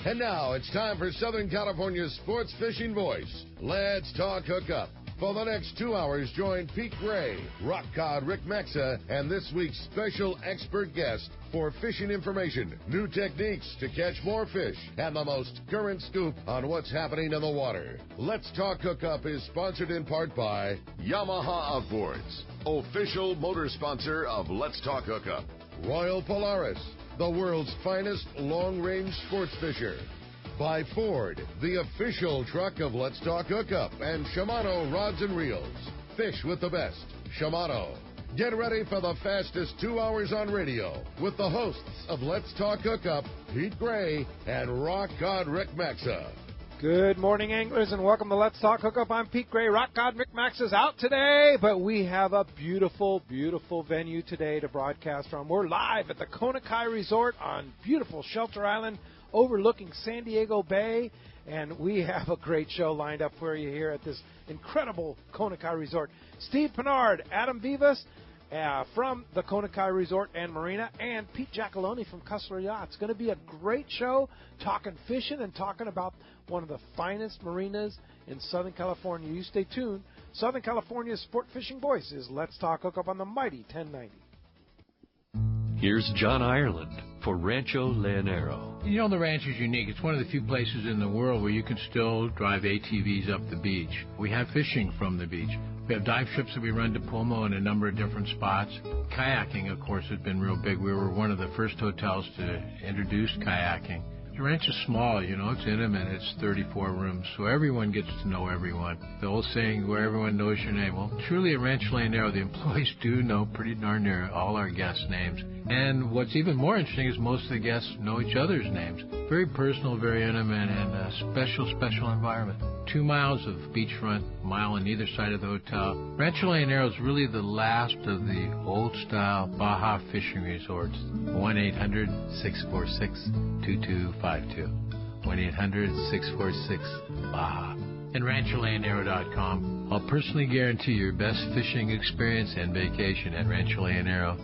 And now it's time for Southern California's sports fishing voice. Let's talk hookup. For the next 2 hours, join Pete Gray, rock cod Rick Maxa, and this week's special expert guest for fishing information, new techniques to catch more fish, and the most current scoop on what's happening in the water. Let's Talk Hookup is sponsored in part by Yamaha Outboards, official motor sponsor of Let's Talk Hookup. Royal Polaris, the world's finest long-range sports fisher. By Ford, the official truck of Let's Talk Hookup, and Shimano Rods and Reels. Fish with the best. Shimano. Get ready for the fastest 2 hours on radio with the hosts of Let's Talk Hookup, Pete Gray and Rock God Rick Maxa. Good morning, anglers, and welcome to Let's Talk Hookup. I'm Pete Gray. Rock God Rick Max is out today, but we have a beautiful, beautiful venue today to broadcast from. We're live at the Kona Resort on beautiful Shelter Island, overlooking San Diego Bay, and we have a great show lined up for you here at this incredible Kona Resort. Steve Pinard, Adam Vivas from the Kona Resort and Marina, and Pete Giacalone from Cussler Yachts. It's going to be a great show, talking fishing and talking about one of the finest marinas in Southern California. You stay tuned. Southern California's sport fishing voice is Let's Talk Hookup on the mighty 1090. Here's John Ireland for Rancho Leonero. You know, the ranch is unique. It's one of the few places in the world where you can still drive ATVs up the beach. We have fishing from the beach. We have dive trips that we run to Pomo in a number of different spots. Kayaking, of course, has been real big. We were one of the first hotels to introduce kayaking. The ranch is small, you know, it's intimate, it's 34 rooms, so everyone gets to know everyone. The old saying, where everyone knows your name. Well, truly at Rancho Leonero, the employees do know pretty darn near all our guests' names. And what's even more interesting is most of the guests know each other's names. Very personal, very intimate, and a special, special environment. 2 miles of beachfront, a mile on either side of the hotel. Rancho Leonero is really the last of the old-style Baja fishing resorts. 1-800-646-2252. 1-800-646-BAJA. And RanchoLeonero.com. I'll personally guarantee your best fishing experience and vacation at Rancho Leonero.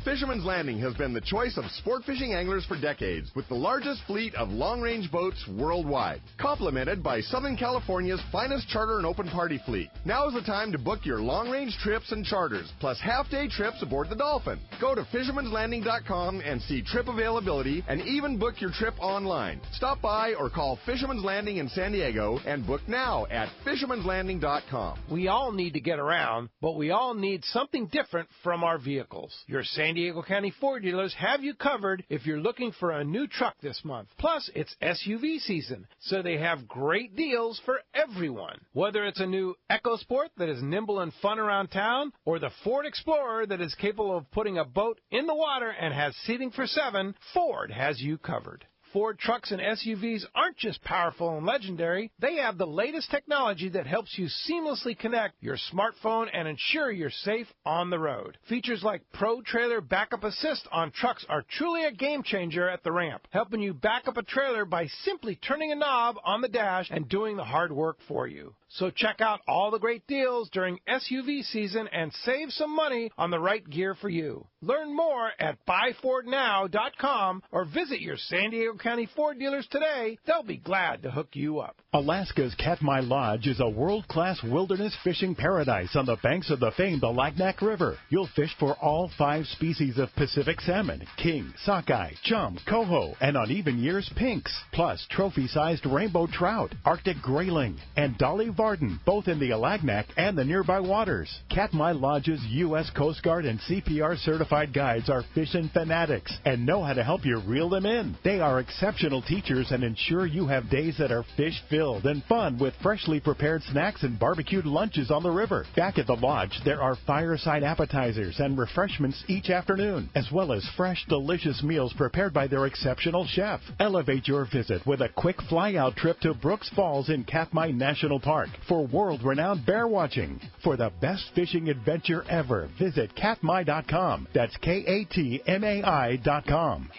Fisherman's Landing has been the choice of sport fishing anglers for decades, with the largest fleet of long-range boats worldwide, complemented by Southern California's finest charter and open party fleet. Now is the time to book your long-range trips and charters, plus half-day trips aboard the Dolphin. Go to fishermanslanding.com and see trip availability, and even book your trip online. Stop by or call Fisherman's Landing in San Diego and book now at fishermanslanding.com. We all need to get around, but we all need something different from our vehicles. Your San Diego County Ford dealers have you covered if you're looking for a new truck this month. Plus, it's SUV season, so they have great deals for everyone. Whether it's a new EcoSport that is nimble and fun around town, or the Ford Explorer that is capable of putting a boat in the water and has seating for 7, Ford has you covered. Ford trucks and SUVs aren't just powerful and legendary. They have the latest technology that helps you seamlessly connect your smartphone and ensure you're safe on the road. Features like Pro Trailer Backup Assist on trucks are truly a game changer at the ramp, helping you back up a trailer by simply turning a knob on the dash and doing the hard work for you. So check out all the great deals during SUV season and save some money on the right gear for you. Learn more at buyfordnow.com or visit your San Diego County Ford dealers today. They'll be glad to hook you up. Alaska's Katmai Lodge is a world-class wilderness fishing paradise on the banks of the famed Alagnak River. You'll fish for all 5 species of Pacific salmon, king, sockeye, chum, coho, and on even years, pinks, plus trophy-sized rainbow trout, Arctic grayling, and dolly varden, both in the Alagnak and the nearby waters. Katmai Lodge's U.S. Coast Guard and CPR certified guides are fishing fanatics and know how to help you reel them in. They are exceptional teachers and ensure you have days that are fish-filled and fun with freshly prepared snacks and barbecued lunches on the river. Back at the lodge, there are fireside appetizers and refreshments each afternoon, as well as fresh, delicious meals prepared by their exceptional chef. Elevate your visit with a quick fly-out trip to Brooks Falls in Katmai National Park for world-renowned bear watching. For the best fishing adventure ever, visit katmai.com. That's KATMAI.com.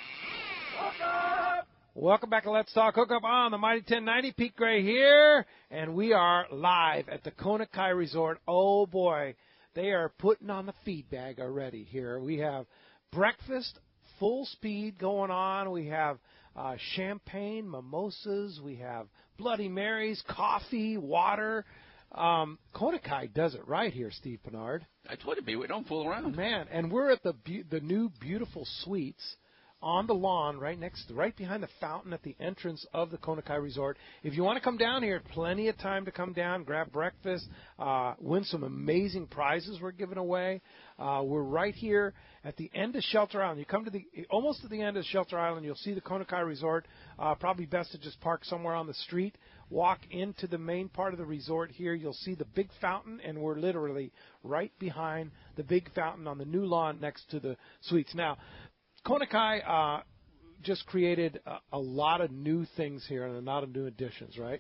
Welcome back to Let's Talk Hookup on the Mighty 1090. Pete Gray here, and we are live at the Kona Resort. Oh, boy, they are putting on the feed bag already here. We have breakfast, full speed going on. We have champagne, mimosas. We have Bloody Marys, coffee, water. Kona does it right here, Steve Pennard. That's what it be. We don't fool around. Man, and we're at the new beautiful suites on the lawn right behind the fountain at the entrance of the Kona Resort. If you want to come down here, plenty of time to come down, grab breakfast, win some amazing prizes we're giving away. We're right here at the end of Shelter Island. You come to almost to the end of Shelter Island, you'll see the Kona Resort. Probably best to just park somewhere on the street. Walk into the main part of the resort here. You'll see the big fountain, and we're literally right behind the big fountain on the new lawn next to the suites. Now, Kona just created a lot of new things here and a lot of new additions, right?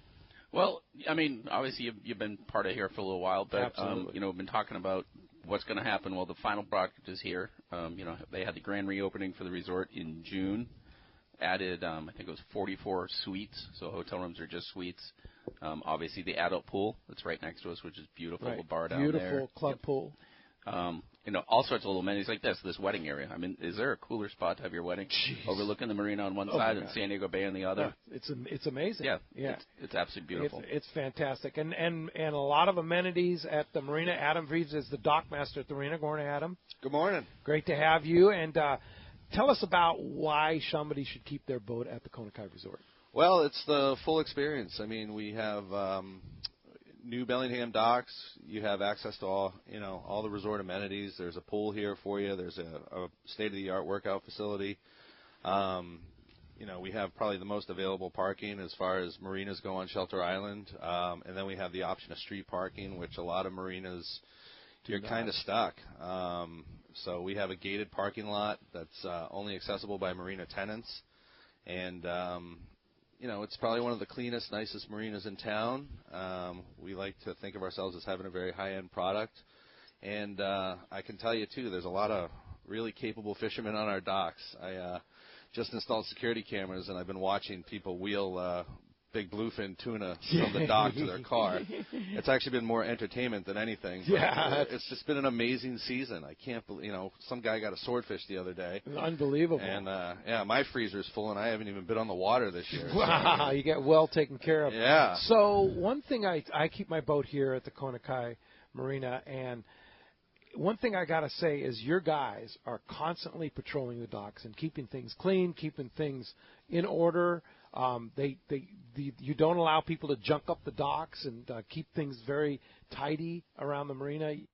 Well, I mean, obviously you've been part of here for a little while, but we've been talking about what's going to happen. Well, the final product is here. They had the grand reopening for the resort in June. Added, I think it was 44 suites, so hotel rooms are just suites. Obviously, the adult pool that's right next to us, which is beautiful, right. The bar down beautiful there. Beautiful club pool. All sorts of little amenities like this wedding area. I mean, is there a cooler spot to have your wedding? Overlooking the marina on one side and San Diego Bay on the other? Yeah, it's amazing. Yeah. It's absolutely beautiful. It's fantastic. And a lot of amenities at the marina. Adam Reeves is the dock master at the marina. Good morning, Adam. Good morning. Great to have you. And tell us about why somebody should keep their boat at the Kona Resort. Well, it's the full experience. I mean, we have new Bellingham docks. You have access to all the resort amenities. There's a pool here for you. There's a state-of-the-art workout facility. We have probably the most available parking as far as marinas go on Shelter Island. And then we have the option of street parking, which a lot of marinas, you're kind of stuck. So we have a gated parking lot that's only accessible by marina tenants. And it's probably one of the cleanest, nicest marinas in town. We like to think of ourselves as having a very high-end product. And I can tell you, too, there's a lot of really capable fishermen on our docks. I just installed security cameras, and I've been watching people wheel big bluefin tuna from the dock to their car. It's actually been more entertainment than anything. Yeah. It's just been an amazing season. I can't believe, some guy got a swordfish the other day. Unbelievable. And, my freezer's full, and I haven't even been on the water this year. Wow, so. You get well taken care of. Yeah. So one thing, I keep my boat here at the Kona Marina, and one thing I got to say is your guys are constantly patrolling the docks and keeping things clean, keeping things in order. You don't allow people to junk up the docks and keep things very tidy around the marina. You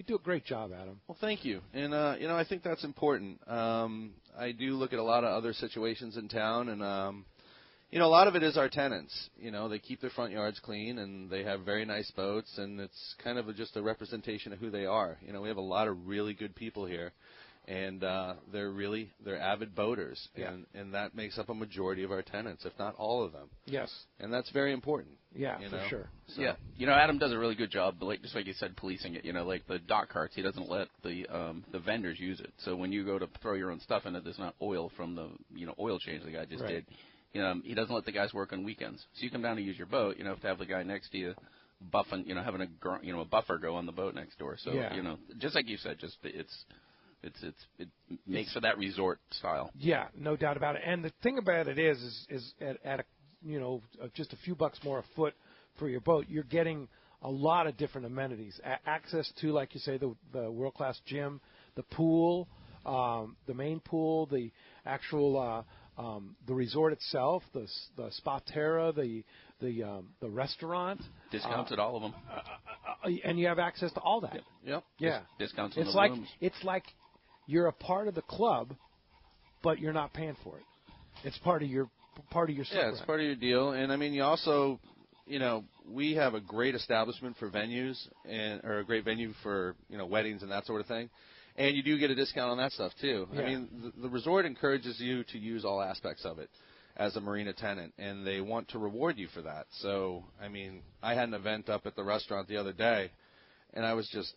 do a great job, Adam. Well, thank you. And, I think that's important. I do look at a lot of other situations in town, and, a lot of it is our tenants. They keep their front yards clean, and they have very nice boats, and it's kind of just a representation of who they are. We have a lot of really good people here. And they're avid boaters, and that makes up a majority of our tenants, if not all of them. Yes. And that's very important. Yeah, for sure. So. Yeah. Adam does a really good job, just like you said, policing it. Like the dock carts, he doesn't let the vendors use it. So when you go to throw your own stuff in it, there's not oil from the oil change the guy just did. He doesn't let the guys work on weekends. So you come down to use your boat, you have to have the guy next to you buffing, having a buffer go on the boat next door. So just like you said, it makes for that resort style. Yeah, no doubt about it. And the thing about it is at just a few bucks more a foot for your boat, you're getting a lot of different amenities. Access to, like you say, the world-class gym, the pool, the main pool, the actual the resort itself, the Spa Terra, the restaurant. Discounts at all of them. And you have access to all that. Yep. Yeah. Discounts on the rooms. It's like you're a part of the club, but you're not paying for it. It's part of your Yeah, it's part of your deal. And I mean, you also, we have a great establishment for venues or a great venue for weddings and that sort of thing. And you do get a discount on that stuff too. Yeah. I mean, the resort encourages you to use all aspects of it as a marina tenant, and they want to reward you for that. So, I mean, I had an event up at the restaurant the other day, and I was just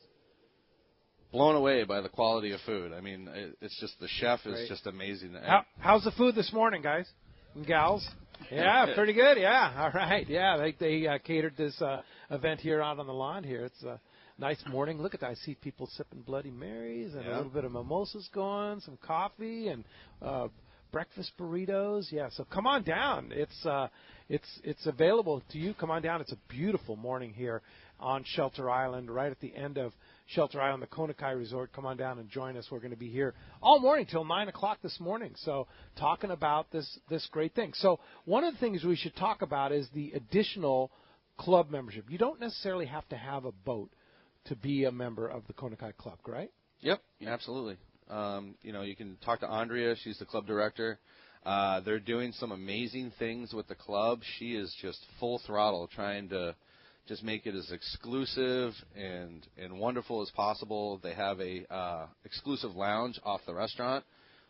blown away by the quality of food. I mean, it's just the chef is just amazing. How's the food this morning, guys and gals? Yeah, pretty good. Yeah, all right. Yeah, they catered this event here out on the lawn here. It's a nice morning. Look at that. I see people sipping Bloody Marys and a little bit of mimosas going, some coffee, and breakfast burritos. Yeah, so come on down. It's available to you. Come on down. It's a beautiful morning here on Shelter Island, right at the end of Shelter Island, the Kona Resort. Come on down and join us. We're going to be here all morning till 9 o'clock this morning. So talking about this great thing. So one of the things we should talk about is the additional club membership. You don't necessarily have to have a boat to be a member of the Kona Club, right? Yep, absolutely. You can talk to Andrea. She's the club director. They're doing some amazing things with the club. She is just full throttle trying to just make it as exclusive and wonderful as possible. They have a exclusive lounge off the restaurant,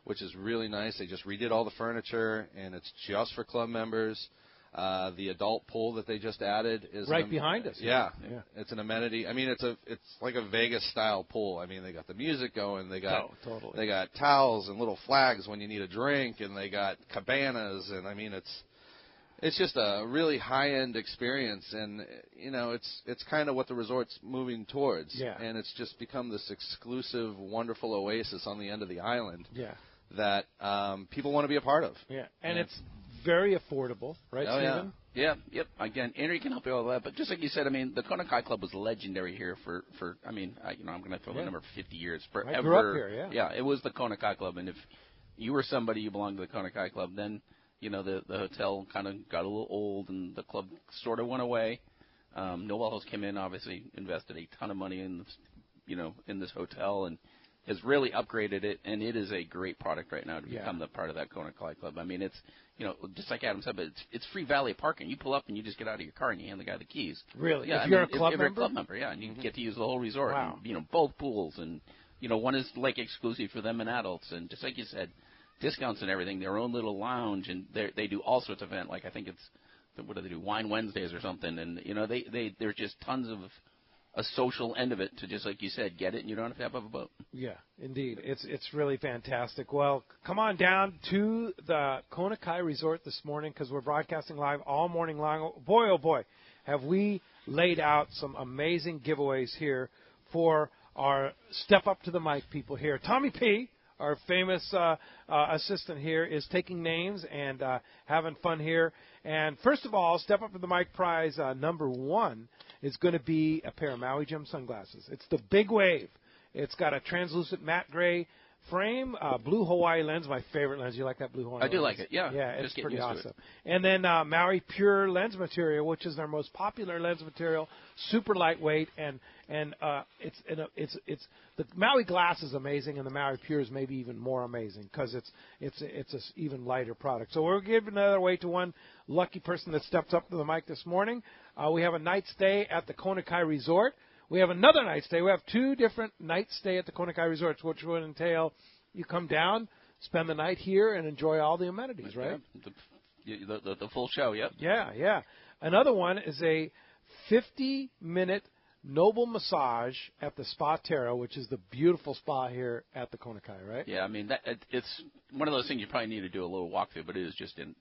which is really nice. They just redid all the furniture, and it's just for club members. The adult pool that they just added is right behind us. Yeah, it's an amenity. I mean, it's like a Vegas style pool. I mean, they got the music going. They got totally. They got towels and little flags when you need a drink, and they got cabanas. And I mean, it's just a really high end experience, and it's kind of what the resort's moving towards. Yeah. And it's just become this exclusive, wonderful oasis on the end of the island. Yeah. That people want to be a part of. Yeah, and it's very affordable, right, Stephen? Yeah, yep. Again, Henry can help you all that. But just like you said, I mean, the Kona Club was legendary here for I'm going to throw the number 50 years. Forever. I grew up here, Yeah, it was the Kona Club. And if you were somebody who belonged to the Kona Club, then, the hotel kind of got a little old and the club sort of went away. Noel House came in, obviously invested a ton of money in this, in this hotel and has really upgraded it, and it is a great product right now to become the part of that Kona Club. I mean, it's, just like Adam said, but it's free valet parking. You pull up and you just get out of your car and you hand the guy the keys. Really? Yeah, if you're a club member? If you're a club member, yeah, and you get to use the whole resort. Wow. And, both pools, and, one is like exclusive for them and adults, and just like you said, discounts and everything, their own little lounge, and they do all sorts of events. Like I think what do they do, Wine Wednesdays or something, and, there's just tons of a social end of it to, just like you said, get it, and you don't have to have a boat. Yeah, indeed. It's really fantastic. Well, come on down to the Kona Resort this morning because we're broadcasting live all morning long. Boy, oh boy, have we laid out some amazing giveaways here for our Step Up to the Mic people here. Tommy P., our famous assistant here, is taking names and having fun here. And first of all, Step Up to the Mic prize number 1 is going to be a pair of Maui Jim sunglasses. It's the Big Wave. It's got a translucent matte gray frame, blue Hawaii lens, my favorite lens. You like that blue Hawaii lens? I do like it, yeah. Yeah, it's Just pretty awesome. And then Maui Pure lens material, which is their most popular lens material, super lightweight, and it's the Maui glass is amazing, and the Maui Pure is maybe even more amazing because it's an even lighter product. So we're giving another away to one lucky person that steps up to the mic this morning. We have a night stay at the Kona Resort. We have another night stay. We have 2 different night stay at the Kona Resorts, which would entail you come down, spend the night here, and enjoy all the amenities, right? The full show, yep. Yeah. Another one is a 50-minute Noble massage at the Spa Terra, which is the beautiful spa here at the Kona right? Yeah, I mean, it's one of those things you probably need to do a little walkthrough, but it is just an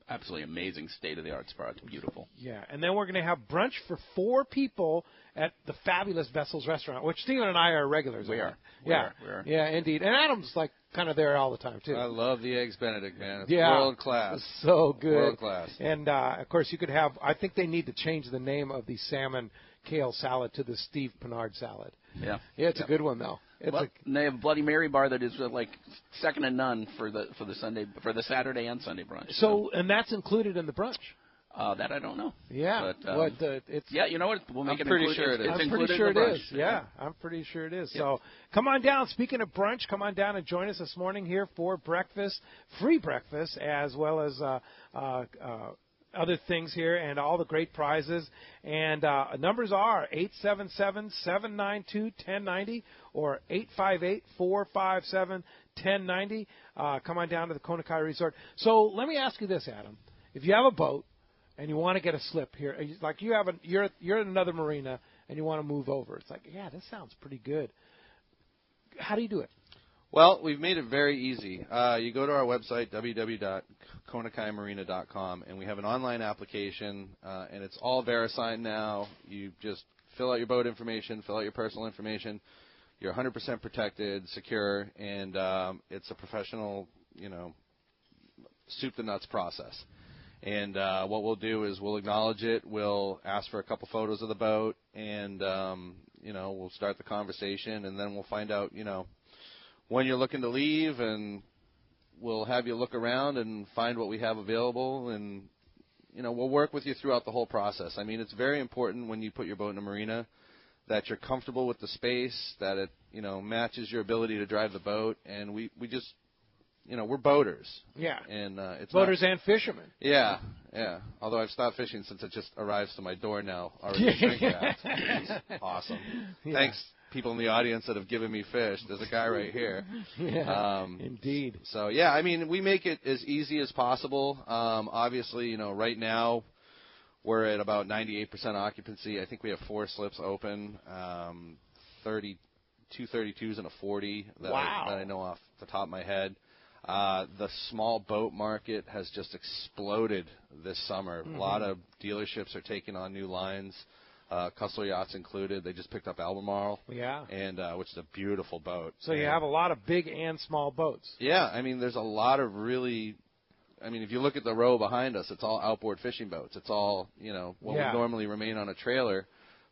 absolutely amazing state-of-the-art spa. It's beautiful. Yeah, and then we're going to have brunch for 4 people at the fabulous Vessels Restaurant, which Stephen and I are regulars. We are. Yeah, indeed. And Adam's like kind of there all the time, too. I love the Eggs Benedict, man. It's world class. It's so good. World class. And, of course, you could have, I think they need to change the name of the salmon kale salad to the Steve Pennard salad. Yeah. Yeah, it's a good one, though. And they have Bloody Mary bar that is like second to none for the Saturday and Sunday brunch. So, and that's included in the brunch. That I don't know. Yeah, but, it's. Yeah, you know what? We'll make I'm pretty sure it is. I'm pretty sure it is. Yeah, I'm pretty sure it is. So come on down. Speaking of brunch, come on down and join us this morning here for breakfast, free breakfast, as well as other things here and all the great prizes. And numbers are 877-792-1090 or 858-457-1090. Come on down to the Kona Resort. So let me ask you this, Adam. If you have a boat and you want to get a slip here, like you're in another marina and you want to move over, it's like, yeah, this sounds pretty good. How do you do it? Well, we've made it very easy. You go to our website, www.konakaimarina.com, and we have an online application, and it's all VeriSign now. You just fill out your boat information, fill out your personal information. You're 100% protected, secure, and it's a professional, soup to nuts process. And what we'll do is we'll acknowledge it. We'll ask for a couple photos of the boat, and we'll start the conversation, and then we'll find out when you're looking to leave, and we'll have you look around and find what we have available, and we'll work with you throughout the whole process. I mean, it's very important when you put your boat in a marina that you're comfortable with the space, that it matches your ability to drive the boat, and we just we're boaters. Yeah. And it's boaters and fishermen. Yeah, yeah. Although I've stopped fishing since it just arrives to my door now. Already shrink wrapped. It's awesome. Yeah. Thanks, people in the audience that have given me fish. There's a guy right here. Yeah, indeed. So, yeah, I mean, we make it as easy as possible. Obviously, right now we're at about 98% occupancy. I think we have 4 slips open, 2 32s and a 40 that I know off the top of my head. The small boat market has just exploded this summer. Mm-hmm. A lot of dealerships are taking on new lines, Cussler Yachts included. They just picked up Albemarle, and which is a beautiful boat. So you have a lot of big and small boats. Yeah, I mean, there's a lot of really. I mean, if you look at the row behind us, it's all outboard fishing boats. It's all what would normally remain on a trailer,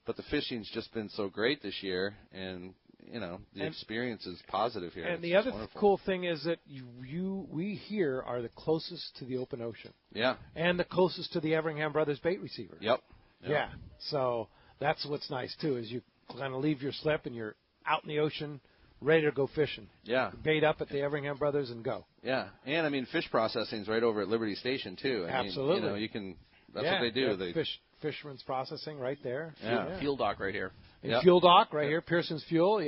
but the fishing's just been so great this year, and the experience is positive here. And the other cool thing is that we here are the closest to the open ocean. Yeah. And the closest to the Everingham Brothers bait receiver. Yep. Yeah. So that's what's nice, too, is you kind of leave your slip and you're out in the ocean ready to go fishing. Yeah. Bait up at the Everingham Brothers and go. Yeah. And, I mean, fish processing's right over at Liberty Station, too. Absolutely. I mean, you can – that's what they do. Fisherman's processing right there. Yeah. Fuel dock right here. Fuel dock right here, Pearson's Fuel,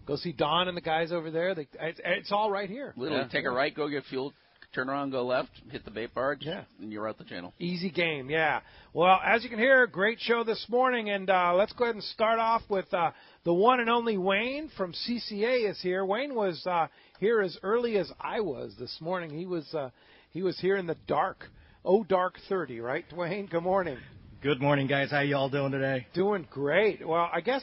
Go see Don and the guys over there. It's all right here. Literally, take a right, go get fuel, turn around, go left, hit the bait barge, and you're out the channel. Easy game, yeah. Well, as you can hear, great show this morning, and let's go ahead and start off with the one and only Wayne from CCA is here. Wayne was here as early as I was this morning. He was here in the dark, dark 30, right, Wayne? Good morning. Good morning, guys. How y'all doing today? Doing great. Well, I guess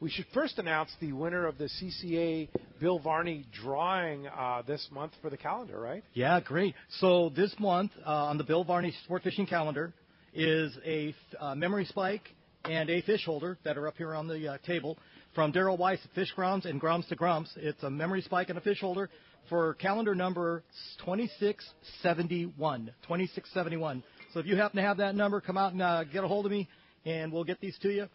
we should first announce the winner of the CCA Bill Varney drawing this month for the calendar, right? Yeah, great. So this month on the Bill Varney Sport Fishing Calendar is a memory spike and a fish holder that are up here on the table from Darrell Weiss at Fish Grounds and Grums to Grums. It's a memory spike and a fish holder for calendar number 2671. 2671. So if you happen to have that number, come out and get a hold of me, and we'll get these to you.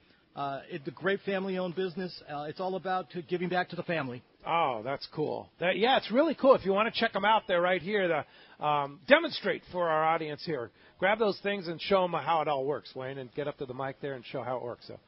It's a great family-owned business. It's all about giving back to the family. Oh, that's cool. It's really cool. If you want to check them out, they're right here to demonstrate for our audience here. Grab those things and show them how it all works, Wayne, and get up to the mic there and show how it works. So.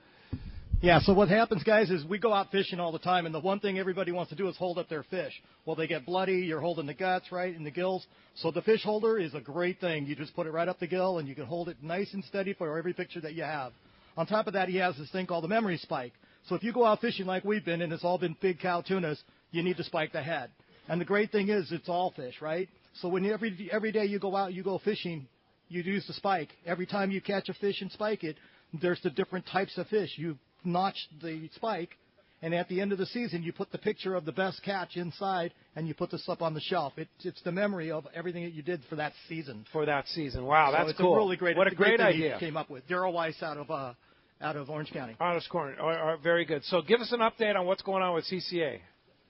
Yeah, so what happens, guys, is we go out fishing all the time, and the one thing everybody wants to do is hold up their fish. Well, they get bloody. You're holding the guts, right, and the gills. So the fish holder is a great thing. You just put it right up the gill, and you can hold it nice and steady for every picture that you have. On top of that, he has this thing called the memory spike. So if you go out fishing like we've been, and it's all been big cow tunas, you need to spike the head. And the great thing is it's all fish, right? So when every day you go out, you go fishing, you use the spike. Every time you catch a fish and spike it, there's the different types of fish. You notch the spike, and at the end of the season, you put the picture of the best catch inside, and you put the slip on the shelf. It's the memory of everything that you did for that season. Wow, that's it's cool. A really great, what a great idea. He came up with Darrell Weiss out of Orange County. Honest Corner. Very good. So give us an update on what's going on with CCA.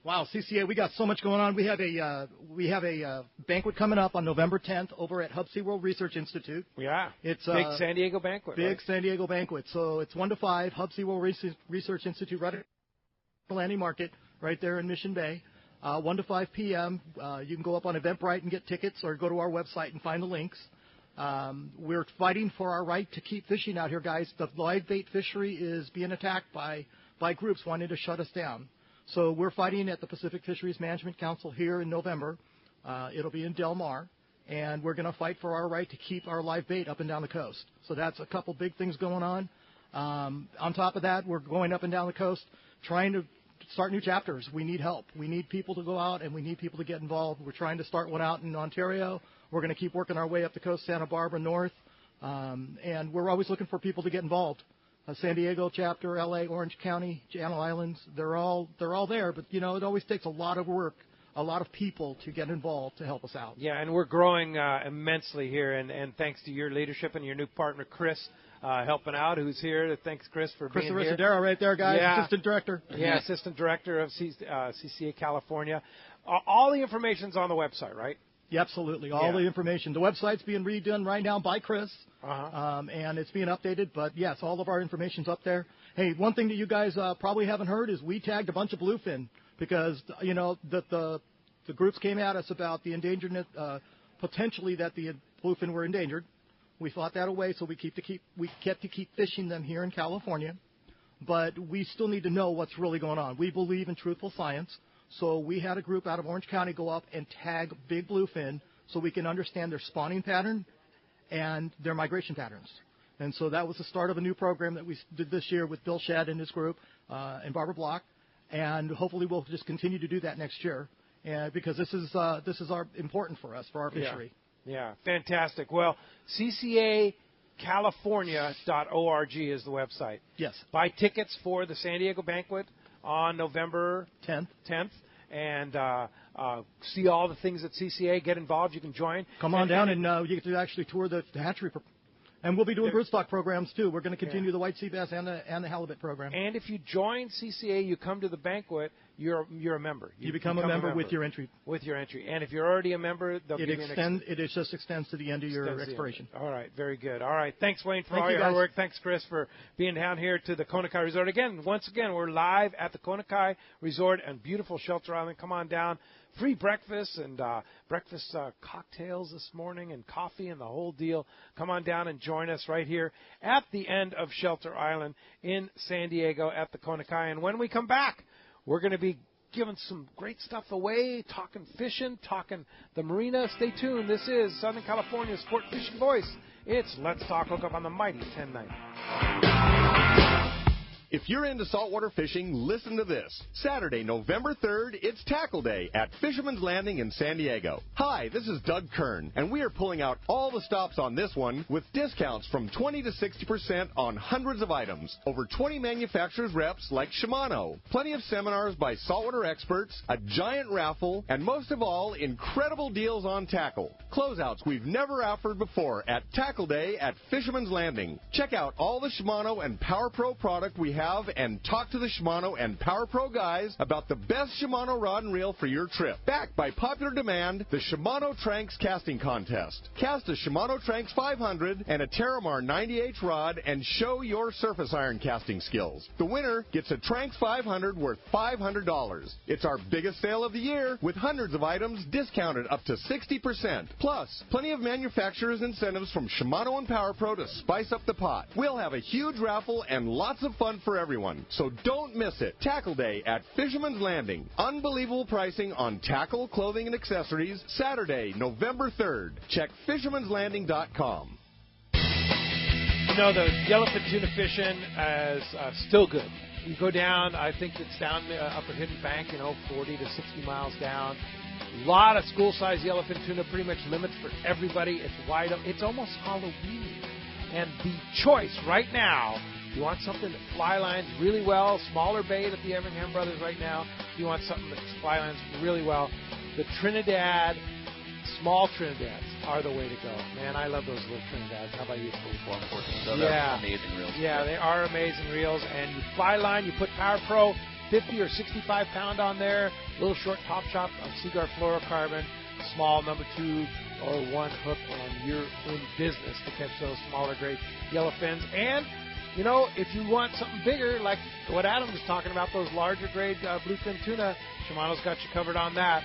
Wow, CCA, we got so much going on. We have a banquet coming up on November 10th over at Hub SeaWorld Research Institute. Yeah, it's big San Diego banquet. Big San Diego banquet. So it's 1 to 5, Hub SeaWorld Research Institute, right at the Landing Market, right there in Mission Bay. 1 to 5 p.m. You can go up on Eventbrite and get tickets, or go to our website and find the links. We're fighting for our right to keep fishing out here, guys. The live bait fishery is being attacked by groups wanting to shut us down. So we're fighting at the Pacific Fisheries Management Council here in November. It'll be in Del Mar, and we're going to fight for our right to keep our live bait up and down the coast. So that's a couple big things going on. On top of that, we're going up and down the coast trying to start new chapters. We need help. We need people to go out, and we need people to get involved. We're trying to start one out in Ontario. We're going to keep working our way up the coast, Santa Barbara north, and we're always looking for people to get involved. San Diego chapter, LA, Orange County, Channel Islands, they're all there, but it always takes a lot of work a lot of people to get involved to help us out. Yeah, and we're growing immensely here, and thanks to your leadership and your new partner, Chris, helping out, who's here. Thanks, Chris, for being here. Chris Aristodero right there, guys, Assistant Director. Yeah, Assistant Director of CCA California. All the information's on the website, right? Yeah, absolutely. All the information. The website's being redone right now by Chris, and it's being updated. But, yes, all of our information's up there. Hey, one thing that you guys probably haven't heard is we tagged a bunch of bluefin because, you know, the groups came at us about the endangerment, potentially that the bluefin were endangered. We fought that away, so we kept to keep fishing them here in California. But we still need to know what's really going on. We believe in truthful science. So we had a group out of Orange County go up and tag big bluefin so we can understand their spawning pattern and their migration patterns. And so that was the start of a new program that we did this year with Bill Shedd and his group and Barbara Block. And hopefully we'll just continue to do that next year because this is important for us, for our fishery. Yeah, fantastic. Well, ccacalifornia.org is the website. Yes. Buy tickets for the San Diego banquet on November 10th, and see all the things at CCA. Get involved. You can join. Come on down, and you get to actually tour the hatchery. And we'll be doing broodstock programs, too. We're going to continue the white sea bass and the halibut program. And if you join CCA, you come to the banquet, you're a member. You become a member with your entry. With your entry. And if you're already a member, they'll give you it just extends to the end of your expiration. All right, very good. All right, thanks, Wayne, for all your hard work. Thanks, Chris, for being down here to the Kona Kai Resort. Once again, we're live at the Kona Kai Resort and beautiful Shelter Island. Come on down. Free breakfast and breakfast cocktails this morning and coffee and the whole deal. Come on down and join us right here at the end of Shelter Island in San Diego at the Kona Kai. And when we come back, we're going to be giving some great stuff away, talking fishing, talking the marina. Stay tuned. This is Southern California's Sport Fishing Voice. It's Let's Talk Hookup on the mighty 1090. If you're into saltwater fishing, listen to this. Saturday, November 3rd, it's Tackle Day at Fisherman's Landing in San Diego. Hi, this is Doug Kern, and we are pulling out all the stops on this one with discounts from 20 to 60% on hundreds of items. Over 20 manufacturers' reps like Shimano, plenty of seminars by saltwater experts, a giant raffle, and most of all, incredible deals on tackle. Closeouts we've never offered before at Tackle Day at Fisherman's Landing. Check out all the Shimano and Power Pro product we have and talk to the Shimano and Power Pro guys about the best Shimano rod and reel for your trip. Backed by popular demand, the Shimano Tranks Casting Contest. Cast a Shimano Tranks 500 and a Terramar 90H rod and show your surface iron casting skills. The winner gets a Tranks 500 worth $500. It's our biggest sale of the year with hundreds of items discounted up to 60%. Plus, plenty of manufacturers' incentives from Shimano and Power Pro to spice up the pot. We'll have a huge raffle and lots of fun for everyone, so don't miss it. Tackle Day at Fisherman's Landing. Unbelievable pricing on tackle, clothing, and accessories. Saturday, November 3rd. Check fishermanslanding.com. You know, the yellowfin tuna fishing is still good. You go down, I think it's down the Upper Hidden Bank, 40 to 60 miles down. A lot of school-sized yellowfin tuna, pretty much limits for everybody. It's wide open. It's almost Halloween. And the choice right now, you want something that fly lines really well, smaller bait at the Everingham Brothers right now. You want something that fly lines really well. The Trinidad, small Trinidads are the way to go. Man, I love those little Trinidads. How about you? 14. So they're amazing reels. Yeah, they are amazing reels. And you fly line, you put Power Pro 50 or 65 pound on there, little short top shot on Seaguar fluorocarbon, small number 2 or 1 hook, and you're in business to catch those smaller grade yellowfins. And if you want something bigger, like what Adam was talking about, those larger grade bluefin tuna, Shimano's got you covered on that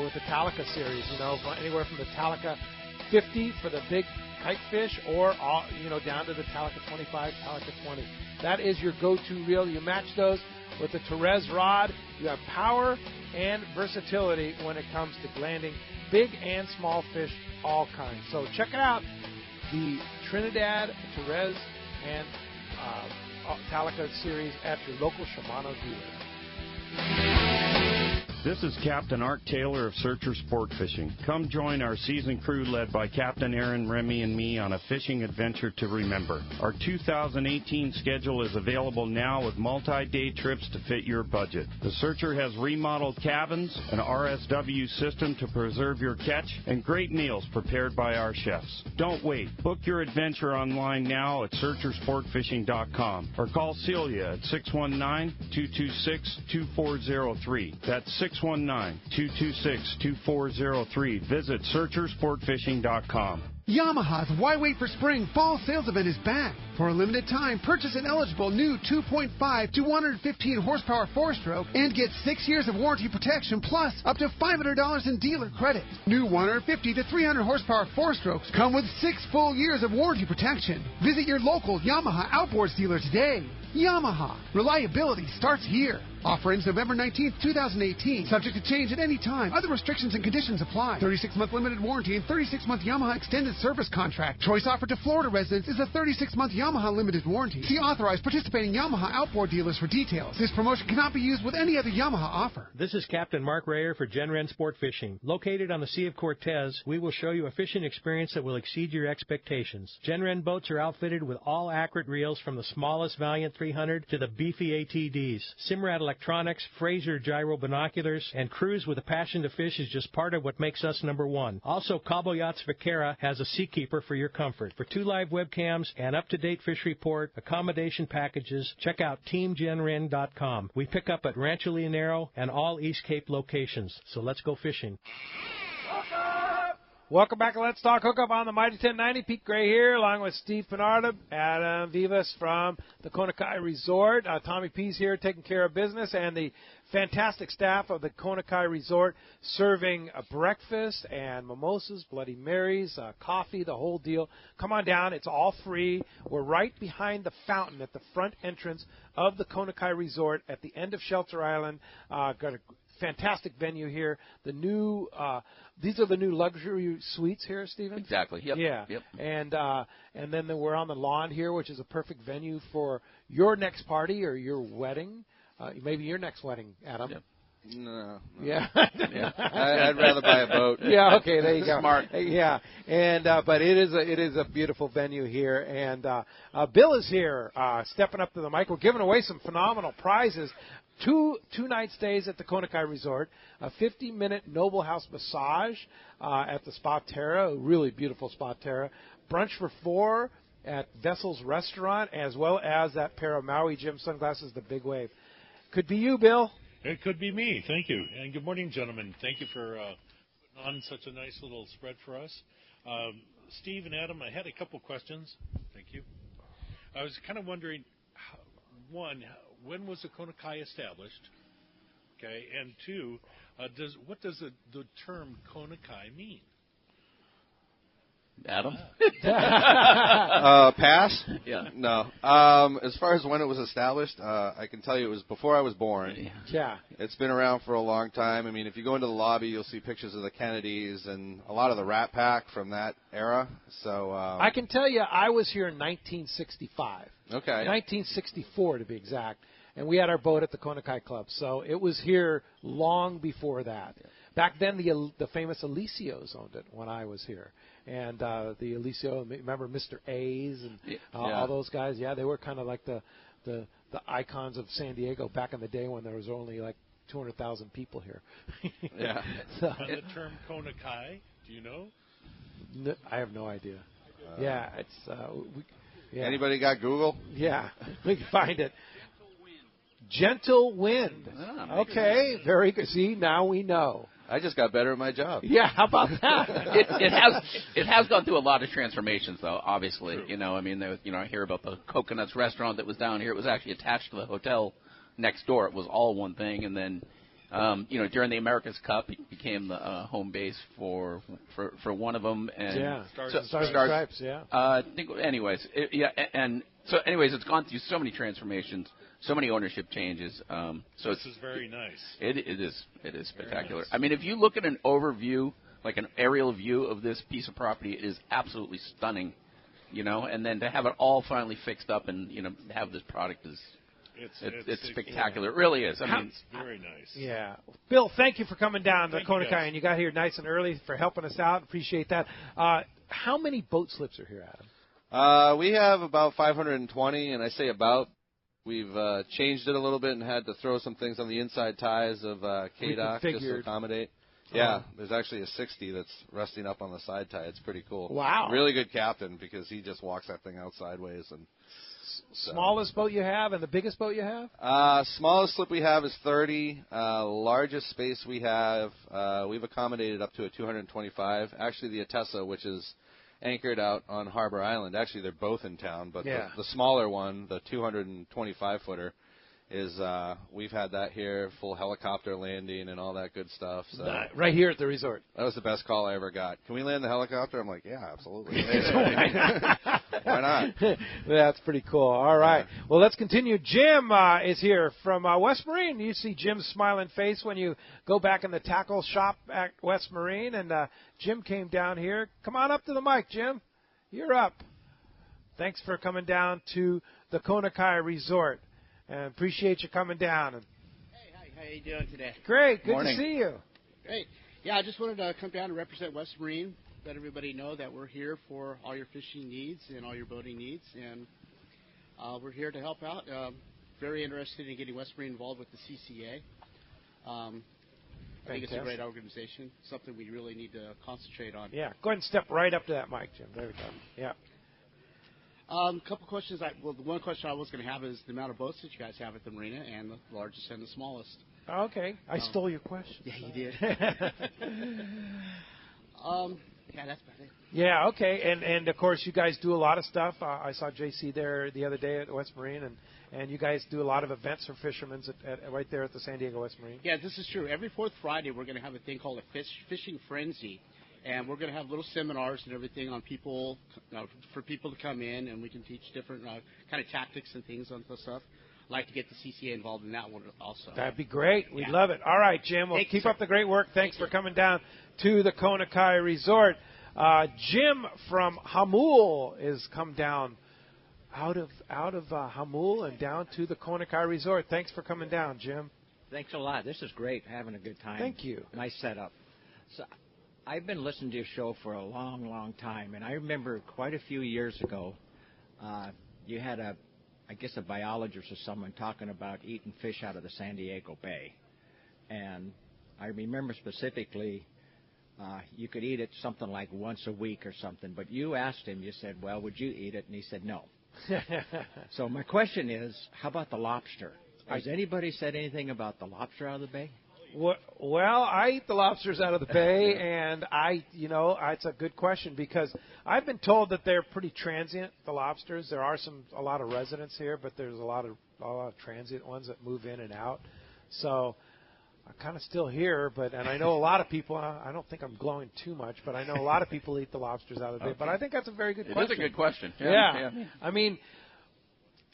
with the Talica series. Anywhere from the Talica 50 for the big kite fish, or down to the Talica 25, Talica 20. That is your go-to reel. You match those with the Therese rod. You have power and versatility when it comes to landing big and small fish, all kinds. So check it out, the Trinidad, Therese, and Talica series at your local Shimano dealer. This is Captain Art Taylor of Searcher Sport Fishing. Come join our seasoned crew led by Captain Aaron, Remy, and me on a fishing adventure to remember. Our 2018 schedule is available now with multi-day trips to fit your budget. The Searcher has remodeled cabins, an RSW system to preserve your catch, and great meals prepared by our chefs. Don't wait. Book your adventure online now at searchersportfishing.com or call Celia at 619-226-2403. That's 619-226-2403. Visit searchersportfishing.com. Yamaha's Why Wait for Spring Fall Sales Event is back. For a limited time, purchase an eligible new 2.5 to 115 horsepower 4-stroke and get 6 years of warranty protection plus up to $500 in dealer credit. New 150 to 300 horsepower 4-strokes come with 6 full years of warranty protection. Visit your local Yamaha Outboards dealer today. Yamaha. Reliability starts here. Offer ends November 19th, 2018. Subject to change at any time. Other restrictions and conditions apply. 36-month limited warranty and 36-month Yamaha extended service contract. Choice offered to Florida residents is a 36-month Yamaha limited warranty. See authorized participating Yamaha outboard dealers for details. This promotion cannot be used with any other Yamaha offer. This is Captain Mark Rayer for Genren Sport Fishing. Located on the Sea of Cortez, we will show you a fishing experience that will exceed your expectations. Genren boats are outfitted with all accurate reels from the smallest Valiant 300 to the beefy ATDs. Simrad electronics, Fraser gyro binoculars, and crews with a passion to fish is just part of what makes us number one. Also, Cabo Yachts Vaquera has a Seakeeper for your comfort. For 2 live webcams, an up-to-date fish report, accommodation packages, check out TeamGenRen.com. We pick up at Rancho Leonero and all East Cape locations. So let's go fishing. Welcome back to Let's Talk Hookup on the Mighty 1090. Pete Gray here, along with Steve Pinarda, Adam Vivas from the Kona Kai Resort. Tommy P's here taking care of business, and the fantastic staff of the Kona Kai Resort serving a breakfast and mimosas, Bloody Marys, coffee, the whole deal. Come on down. It's all free. We're right behind the fountain at the front entrance of the Kona Kai Resort at the end of Shelter Island. Got a fantastic venue here. The new these are the new luxury suites here, Stephen. Exactly. Yep. Yeah. Yep. And then we're on the lawn here, which is a perfect venue for your next party or your wedding. Maybe your next wedding, Adam. Yep. No. Yeah. Yeah. I'd rather buy a boat. Yeah. Okay. There you go. Smart. Yeah. And but it is a beautiful venue here, and Bill is here, stepping up to the mic. We're giving away some phenomenal prizes. Two night stays at the Kona Kai Resort, a 50-minute Noble House massage at the Spa Terra, a really beautiful Spa Terra, brunch for 4 at Vessel's Restaurant, as well as that pair of Maui Jim sunglasses, the Big Wave. Could be you, Bill. It could be me. Thank you. And good morning, gentlemen. Thank you for putting on such a nice little spread for us. Steve and Adam, I had a couple questions. Thank you. I was kind of wondering, one, when was the Kona Kai established? Okay, and 2, what does the term Kona Kai mean? Adam? Pass? Yeah. No. As far as when it was established, I can tell you it was before I was born. Yeah. It's been around for a long time. I mean, if you go into the lobby, you'll see pictures of the Kennedys and a lot of the Rat Pack from that era. So I can tell you I was here in 1965. Okay. 1964 to be exact. And we had our boat at the Kona Kai Club. So it was here long before that. Yeah. Back then, the famous Alicios owned it when I was here. And the Alicio, remember Mr. A's and all those guys? Yeah, they were kind of like the icons of San Diego back in the day when there was only like 200,000 people here. Yeah. So, the term Kona Kai, do you know? No, I have no idea. Yeah, it's... Anybody got Google? Yeah, we can find it. Gentle wind. Okay, very good. See, now we know. I just got better at my job. Yeah, how about that? it has gone through a lot of transformations, though. Obviously, true. I mean, I hear about the Coconuts restaurant that was down here. It was actually attached to the hotel next door. It was all one thing, and then, during the America's Cup, it became the home base for one of them. And Stars and Stripes. Yeah. Anyways, it's gone through so many transformations. So many ownership changes. So this is very nice. It is spectacular. Nice. I mean, if you look at an overview, like an aerial view of this piece of property, it is absolutely stunning. And then to have it all finally fixed up and have this product is It's spectacular. It really is. I mean, it's very nice. Yeah. Bill, thank you for coming down to Thank you, Kona guys. Kai, and you got here nice and early for helping us out. Appreciate that. How many boat slips are here, Adam? We have about 520, and I say about. We've changed it a little bit and had to throw some things on the inside ties of K-Dock just to accommodate. Yeah, there's actually a 60 that's resting up on the side tie. It's pretty cool. Wow. Really good captain because he just walks that thing out sideways. And Smallest boat you have and the biggest boat you have? Smallest slip we have is 30. Largest space we have, we've accommodated up to a 225. Actually, the Atessa, which is anchored out on Harbor Island. Actually, they're both in town, but the smaller one, the 225-footer, is we've had that here, full helicopter landing and all that good stuff. So right here at the resort. That was the best call I ever got. Can we land the helicopter? I'm like, yeah, absolutely. Why not? That's pretty cool. All right. Well, let's continue. Jim is here from West Marine. You see Jim's smiling face when you go back in the tackle shop at West Marine, and Jim came down here. Come on up to the mic, Jim. You're up. Thanks for coming down to the Kona Kai Resort. And appreciate you coming down. Hey, how you doing today? Great, good Morning. to see you. Great. Yeah, I just wanted to come down and represent West Marine, let everybody know that we're here for all your fishing needs and all your boating needs, and we're here to help out. Very interested in getting West Marine involved with the CCA. I think it's a great organization, something we really need to concentrate on. Yeah, go ahead and step right up to that mic, Jim. There we go. Yeah. A couple questions. The one question I was going to have is the amount of boats that you guys have at the marina, and the largest and the smallest. Okay, I stole your question. Yeah, you did. Yeah, that's about it. Yeah, okay, and of course you guys do a lot of stuff. I saw JC there the other day at West Marine, and you guys do a lot of events for fishermen right there at the San Diego West Marine. Yeah, this is true. Every fourth Friday we're going to have a thing called a fishing frenzy. And we're going to have little seminars and everything on people, for people to come in, and we can teach different kind of tactics and things on this stuff. I'd like to get the CCA involved in that one also. That'd be great. We'd love it. All right, Jim. Well, keep up the great work. Thanks for coming down to the Kona Kai Resort. Jim from Hamul has come down out of Hamul and down to the Kona Kai Resort. Thanks for coming down, Jim. Thanks a lot. This is great. Having a good time. Thank you. Nice setup. So, I've been listening to your show for a long, long time, and I remember quite a few years ago, you had a biologist or someone talking about eating fish out of the San Diego Bay. And I remember specifically, you could eat it something like once a week or something, but you asked him, you said, well, would you eat it? And he said no. So my question is, how about the lobster? Has anybody said anything about the lobster out of the bay? Well, I eat the lobsters out of the bay, and it's a good question because I've been told that they're pretty transient, the lobsters. There are a lot of residents here, but there's a lot of transient ones that move in and out. So I'm kind of still here, and I know a lot of people, I don't think I'm glowing too much, but I know a lot of people eat the lobsters out of the bay. But I think that's a very good question. It is a good question. Yeah. I mean,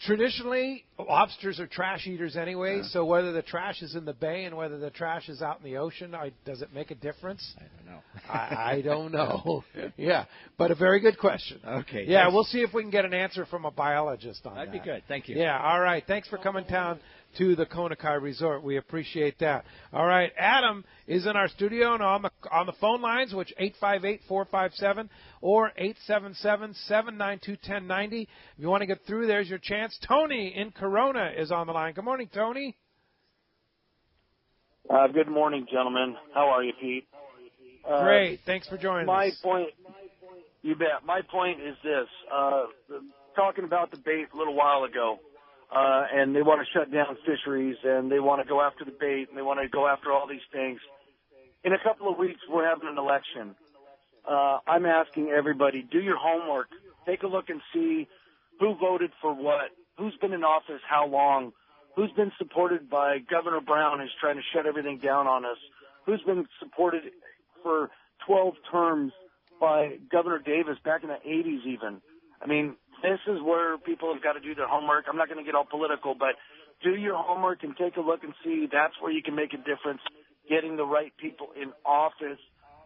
traditionally, lobsters are trash eaters anyway, so whether the trash is in the bay and whether the trash is out in the ocean, does it make a difference? I don't know. I don't know. Yeah, but a very good question. Okay. Yeah, we'll see if we can get an answer from a biologist on that. That'd be good. Thank you. Yeah, all right. Thanks for coming down to the Kona Kai Resort. We appreciate that. All right, Adam is in our studio and on the phone lines, which 858-457 or 877-792-1090. If you want to get through, there's your chance. Tony in Corona is on the line. Good morning, Tony. Good morning, gentlemen. How are you, Pete? Great. Thanks for joining us. You bet. My point is this. Talking about the bait a little while ago, and they want to shut down fisheries, and they want to go after the bait, and they want to go after all these things. In a couple of weeks, we're having an election. I'm asking everybody, do your homework. Take a look and see who voted for what, who's been in office how long, who's been supported by Governor Brown who's trying to shut everything down on us, who's been supported for 12 terms by Governor Davis back in the 80s even. I mean, this is where people have got to do their homework. I'm not going to get all political, but do your homework and take a look and see. That's where you can make a difference, getting the right people in office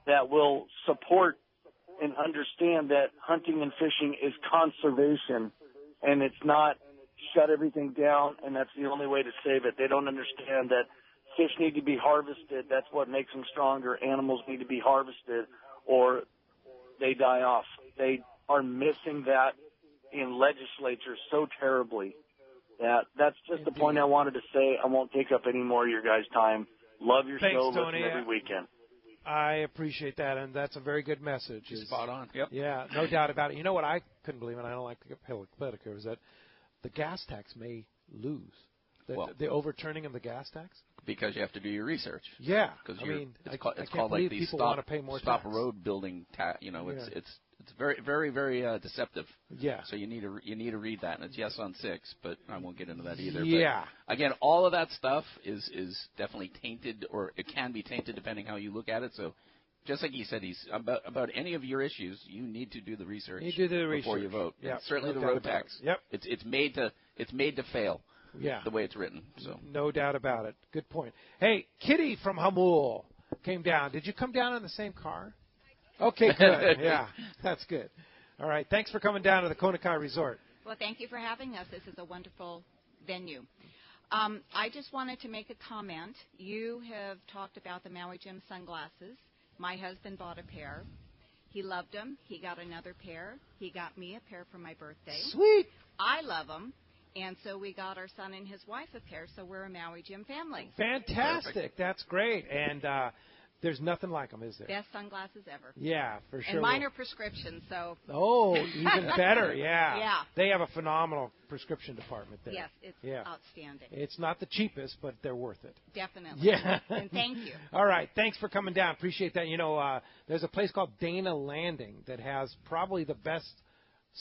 that will support and understand that hunting and fishing is conservation, and it's not shut everything down, and that's the only way to save it. They don't understand that fish need to be harvested. That's what makes them stronger. Animals need to be harvested, or they die off. They are missing that in legislature so terribly. That's just the point I wanted to say. I won't take up any more of your guys' time. Love your show. Tony. Listen every weekend. I appreciate that, and that's a very good message. Spot on. Yep. Yeah, no doubt about it. You know what I couldn't believe, and I don't like to get political, is that the gas tax may lose. The overturning of the gas tax? Because you have to do your research. Yeah. Because it's called like the stop tax. road building tax. It's very, very, very deceptive. Yeah. So you need to read that, and it's yes on 6, but I won't get into that either. Yeah. But again, all of that stuff is definitely tainted, or it can be tainted depending how you look at it. So, just like he said, about any of your issues, you need to do the research before you vote. Yeah. Certainly the road tax. Yep. It's made to fail. Yeah. The way it's written. So no doubt about it. Good point. Hey, Kitty from Hamul came down. Did you come down in the same car? Okay, good. Yeah, that's good. All right. Thanks for coming down to the Kona Resort. Well, thank you for having us. This is a wonderful venue. I just wanted to make a comment. You have talked about the Maui Jim sunglasses. My husband bought a pair. He loved them. He got another pair. He got me a pair for my birthday. Sweet. I love them. And so we got our son and his wife a pair, so we're a Maui Jim family. Fantastic. Perfect. That's great. And there's nothing like them, is there? Best sunglasses ever. Yeah, for sure. And mine are prescription, so. Oh, even better, yeah. Yeah. They have a phenomenal prescription department there. Yes, it's outstanding. It's not the cheapest, but they're worth it. Definitely. Yeah. And thank you. All right. Thanks for coming down. Appreciate that. There's a place called Dana Landing that has probably the best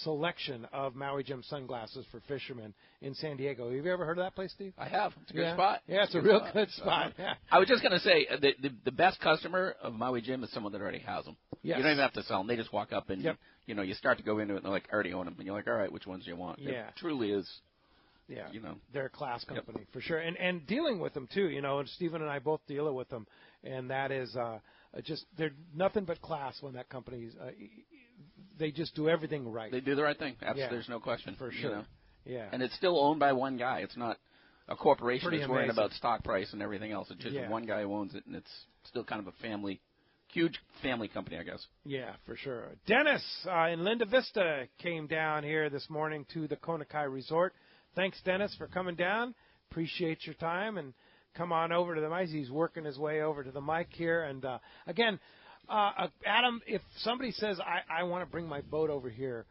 selection of Maui Jim sunglasses for fishermen in San Diego. Have you ever heard of that place, Steve? I have. It's a good spot. Yeah, it's a real good spot. Yeah. I was just going to say, the best customer of Maui Jim is someone that already has them. Yes. You don't even have to sell them. They just walk up and, you start to go into it, and they're like, I already own them. And you're like, all right, which ones do you want? Yeah. It truly is. Yeah, they're a class company for sure, and dealing with them too. And Stephen and I both deal with them, and that is just they're nothing but class when that company's. They just do everything right. They do the right thing. Absolutely, there's no question for sure. Yeah, and it's still owned by one guy. It's not a corporation that's worrying about stock price and everything else. It's just one guy who owns it, and it's still kind of a huge family company, I guess. Yeah, for sure. Dennis in Linda Vista came down here this morning to the Kona Resort. Thanks, Dennis, for coming down. Appreciate your time, and come on over to the mic. He's working his way over to the mic here. And, again, Adam, if somebody says, I want to bring my boat over here,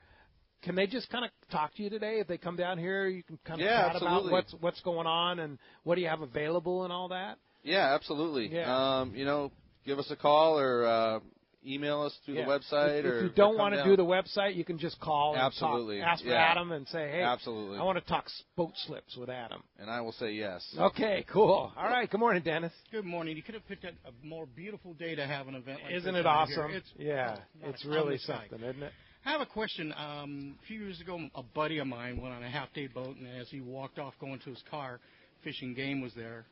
can they just kind of talk to you today? If they come down here, you can kind of chat absolutely. about what's going on and what do you have available and all that? Yeah, absolutely. Yeah. Give us a call or email us through the website. If you don't want to do the website, you can just call and absolutely. ask for Adam and say, hey, absolutely. I want to talk boat slips with Adam. And I will say yes. Okay, cool. All right, good morning, Dennis. Good morning. You could have picked a more beautiful day to have an event like this. Isn't it awesome? It's really something, isn't it? I have a question. A few years ago, a buddy of mine went on a half-day boat, and as he walked off going to his car, Fish and Game was there,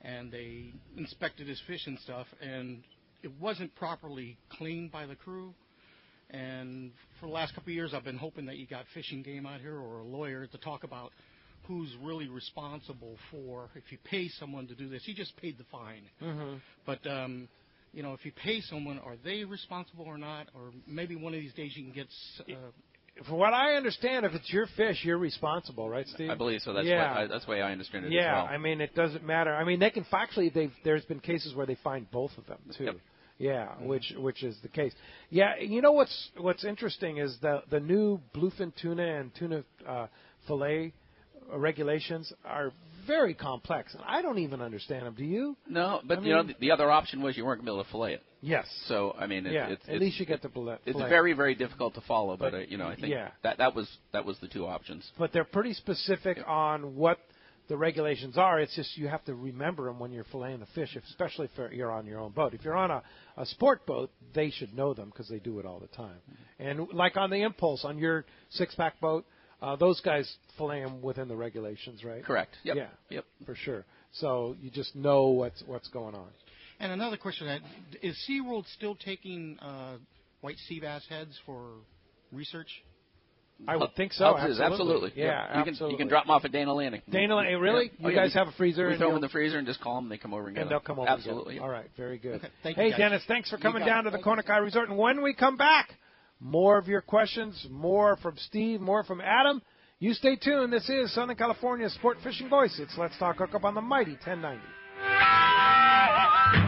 and they inspected his fish and stuff, and it wasn't properly cleaned by the crew. And for the last couple of years, I've been hoping that you got Fish and Game out here or a lawyer to talk about who's really responsible for, if you pay someone to do this. He just paid the fine. Mm-hmm. But, if you pay someone, are they responsible or not? Or maybe one of these days you can get... From what I understand, if it's your fish, you're responsible, right, Steve? I believe so. That's the way I understand it as well. I mean, it doesn't matter. I mean, they can actually. There's been cases where they find both of them too. Yep. Yeah, which is the case. Yeah, what's interesting is the new bluefin tuna and tuna fillet regulations are very complex, and I don't even understand them. Do you? No, but the other option was you weren't going to be able to fillet it. Yes. So I mean, at least you get the fillet. It's very, very difficult to follow, but I think that was the two options. But they're pretty specific on what the regulations are. It's just you have to remember them when you're filleting the fish, especially if you're on your own boat. If you're on a sport boat, they should know them because they do it all the time. And like on the Impulse, on your six-pack boat, those guys fillet them within the regulations, right? Correct. Yep. Yeah. Yep. For sure. So you just know what's going on. And another question: is SeaWorld still taking white sea bass heads for research? I would think so. Absolutely. Yeah, You can drop them off at Dana Landing. Really? Yeah. You guys have a freezer? We throw them in the freezer and just call them. They come over and get them. They'll come over. Absolutely. Yeah. All right. Very good. Okay. Thank hey, you, Dennis, thanks for coming down to the Kona Kai Resort. And when we come back, more of your questions, more from Steve, more from Adam. You stay tuned. This is Southern California's Sport Fishing Voice. It's Let's Talk Hookup on the mighty 1090.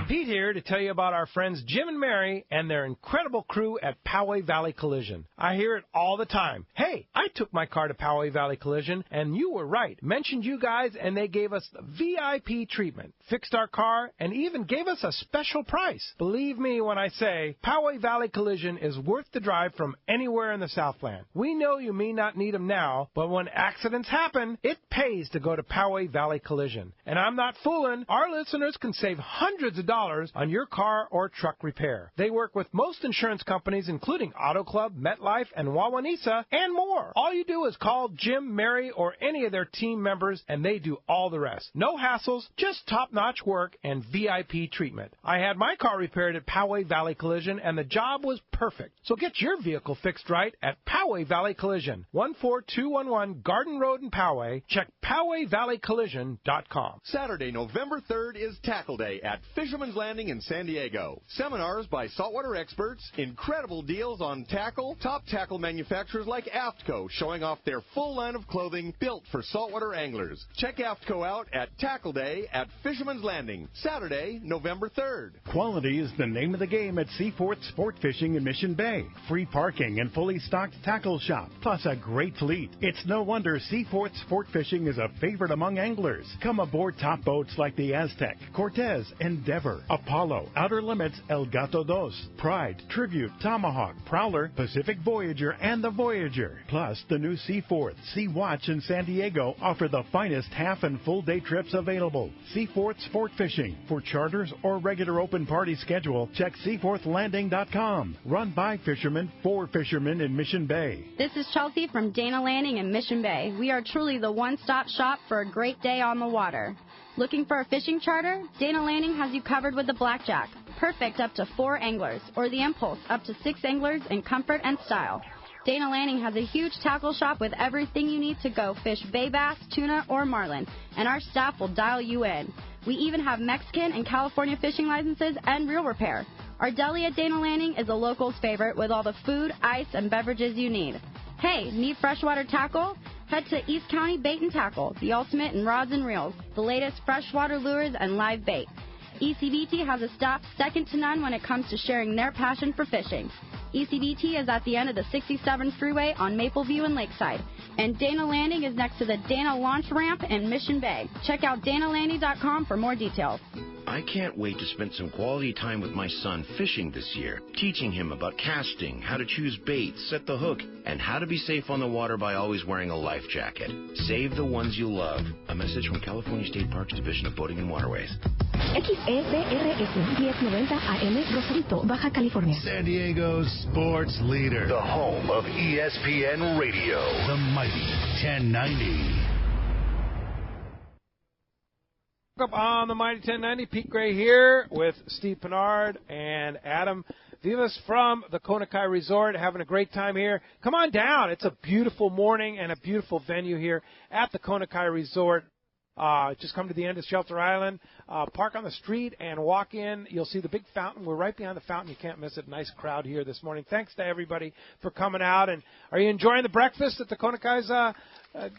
Pete here to tell you about our friends Jim and Mary and their incredible crew at Poway Valley Collision. I hear it all the time. Hey, I took my car to Poway Valley Collision, and you were right. Mentioned you guys, and they gave us the VIP treatment, fixed our car, and even gave us a special price. Believe me when I say Poway Valley Collision is worth the drive from anywhere in the Southland. We know you may not need them now, but when accidents happen, it pays to go to Poway Valley Collision. And I'm not fooling. Our listeners can save hundreds of dollars on your car or truck repair. They work with most insurance companies, including Auto Club, MetLife, and Wawanesa, and more. All you do is call Jim, Mary, or any of their team members, and they do all the rest. No hassles, just top-notch work and VIP treatment. I had my car repaired at Poway Valley Collision, and the job was perfect. So get your vehicle fixed right at Poway Valley Collision, 14211 Garden Road in Poway. Check PowayValleyCollision.com. Saturday, November 3rd is Tackle Day at Fisherman's Landing in San Diego. Seminars by saltwater experts, incredible deals on tackle, top tackle manufacturers like AFTCO showing off their full line of clothing built for saltwater anglers. Check AFTCO out at Tackle Day at Fisherman's Landing, Saturday, November 3rd. Quality is the name of the game at Seaforth Sport Fishing in Mission Bay. Free parking and fully stocked tackle shop, plus a great fleet. It's no wonder Seaforth Sport Fishing is a favorite among anglers. Come aboard top boats like the Aztec, Cortez, Endeavor, Apollo, Outer Limits, El Gato Dos, Pride, Tribute, Tomahawk, Prowler, Pacific Voyager, and the Voyager. Plus, the new Seaforth, Sea Watch, and San Diego offer the finest half and full day trips available. Seaforth Sport Fishing. For charters or regular open party schedule, check SeaforthLanding.com. Run by fishermen for fishermen in Mission Bay. This is Chelsea from Dana Landing in Mission Bay. We are truly the one-stop shop for a great day on the water. Looking for a fishing charter? Dana Landing has you covered with the Blackjack. Perfect up to 4 anglers, or the Impulse up to 6 anglers in comfort and style. Dana Landing has a huge tackle shop with everything you need to go fish bay bass, tuna, or marlin, and our staff will dial you in. We even have Mexican and California fishing licenses and reel repair. Our deli at Dana Landing is a local's favorite with all the food, ice, and beverages you need. Hey, need freshwater tackle? Head to East County Bait and Tackle, the ultimate in rods and reels, the latest freshwater lures and live bait. ECBT has a staff second to none when it comes to sharing their passion for fishing. ECBT is at the end of the 67 freeway on Mapleview and Lakeside, and Dana Landing is next to the Dana Launch Ramp in Mission Bay. Check out DanaLanding.com for more details. I can't wait to spend some quality time with my son fishing this year, teaching him about casting, how to choose bait, set the hook, and how to be safe on the water by always wearing a life jacket. Save the ones you love. A message from California State Parks Division of Boating and Waterways. XEDRS 1090 AM, Rosarito, Baja California. San Diego's sports leader. The home of ESPN Radio. The mighty 1090. Up on the mighty 1090, Pete Gray here with Steve Pinard and Adam Vivas from the Kona Kai Resort, having a great time here. Come on down. It's a beautiful morning and a beautiful venue here at the Kona Kai Resort. Just come to the end of Shelter Island, park on the street and walk in. You'll see the big fountain. We're right behind the fountain. You can't miss it. Nice crowd here this morning. Thanks to everybody for coming out. And are you enjoying the breakfast that the Kona Kai's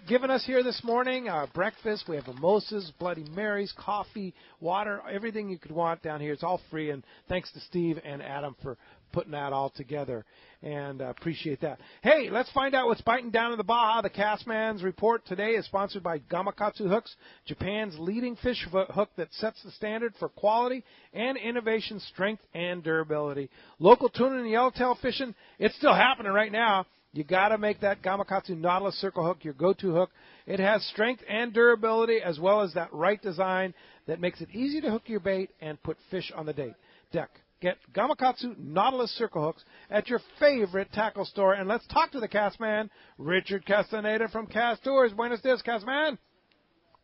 given us here this morning? Breakfast. We have mimosas, Bloody Marys, coffee, water, everything you could want down here. It's all free. And thanks to Steve and Adam for putting that all together, and appreciate that. Hey, let's find out what's biting down in the Baja. The Castman's report today is sponsored by Gamakatsu Hooks, Japan's leading fish hook that sets the standard for quality and innovation, strength, and durability. Local tuna and yellowtail fishing, it's still happening right now. You got to make that Gamakatsu Nautilus Circle Hook your go-to hook. It has strength and durability as well as that right design that makes it easy to hook your bait and put fish on the deck. Get Gamakatsu Nautilus Circle Hooks at your favorite tackle store. And let's talk to the Castman, Richard Castaneda from Cast Tours. Buenos dias, Castman.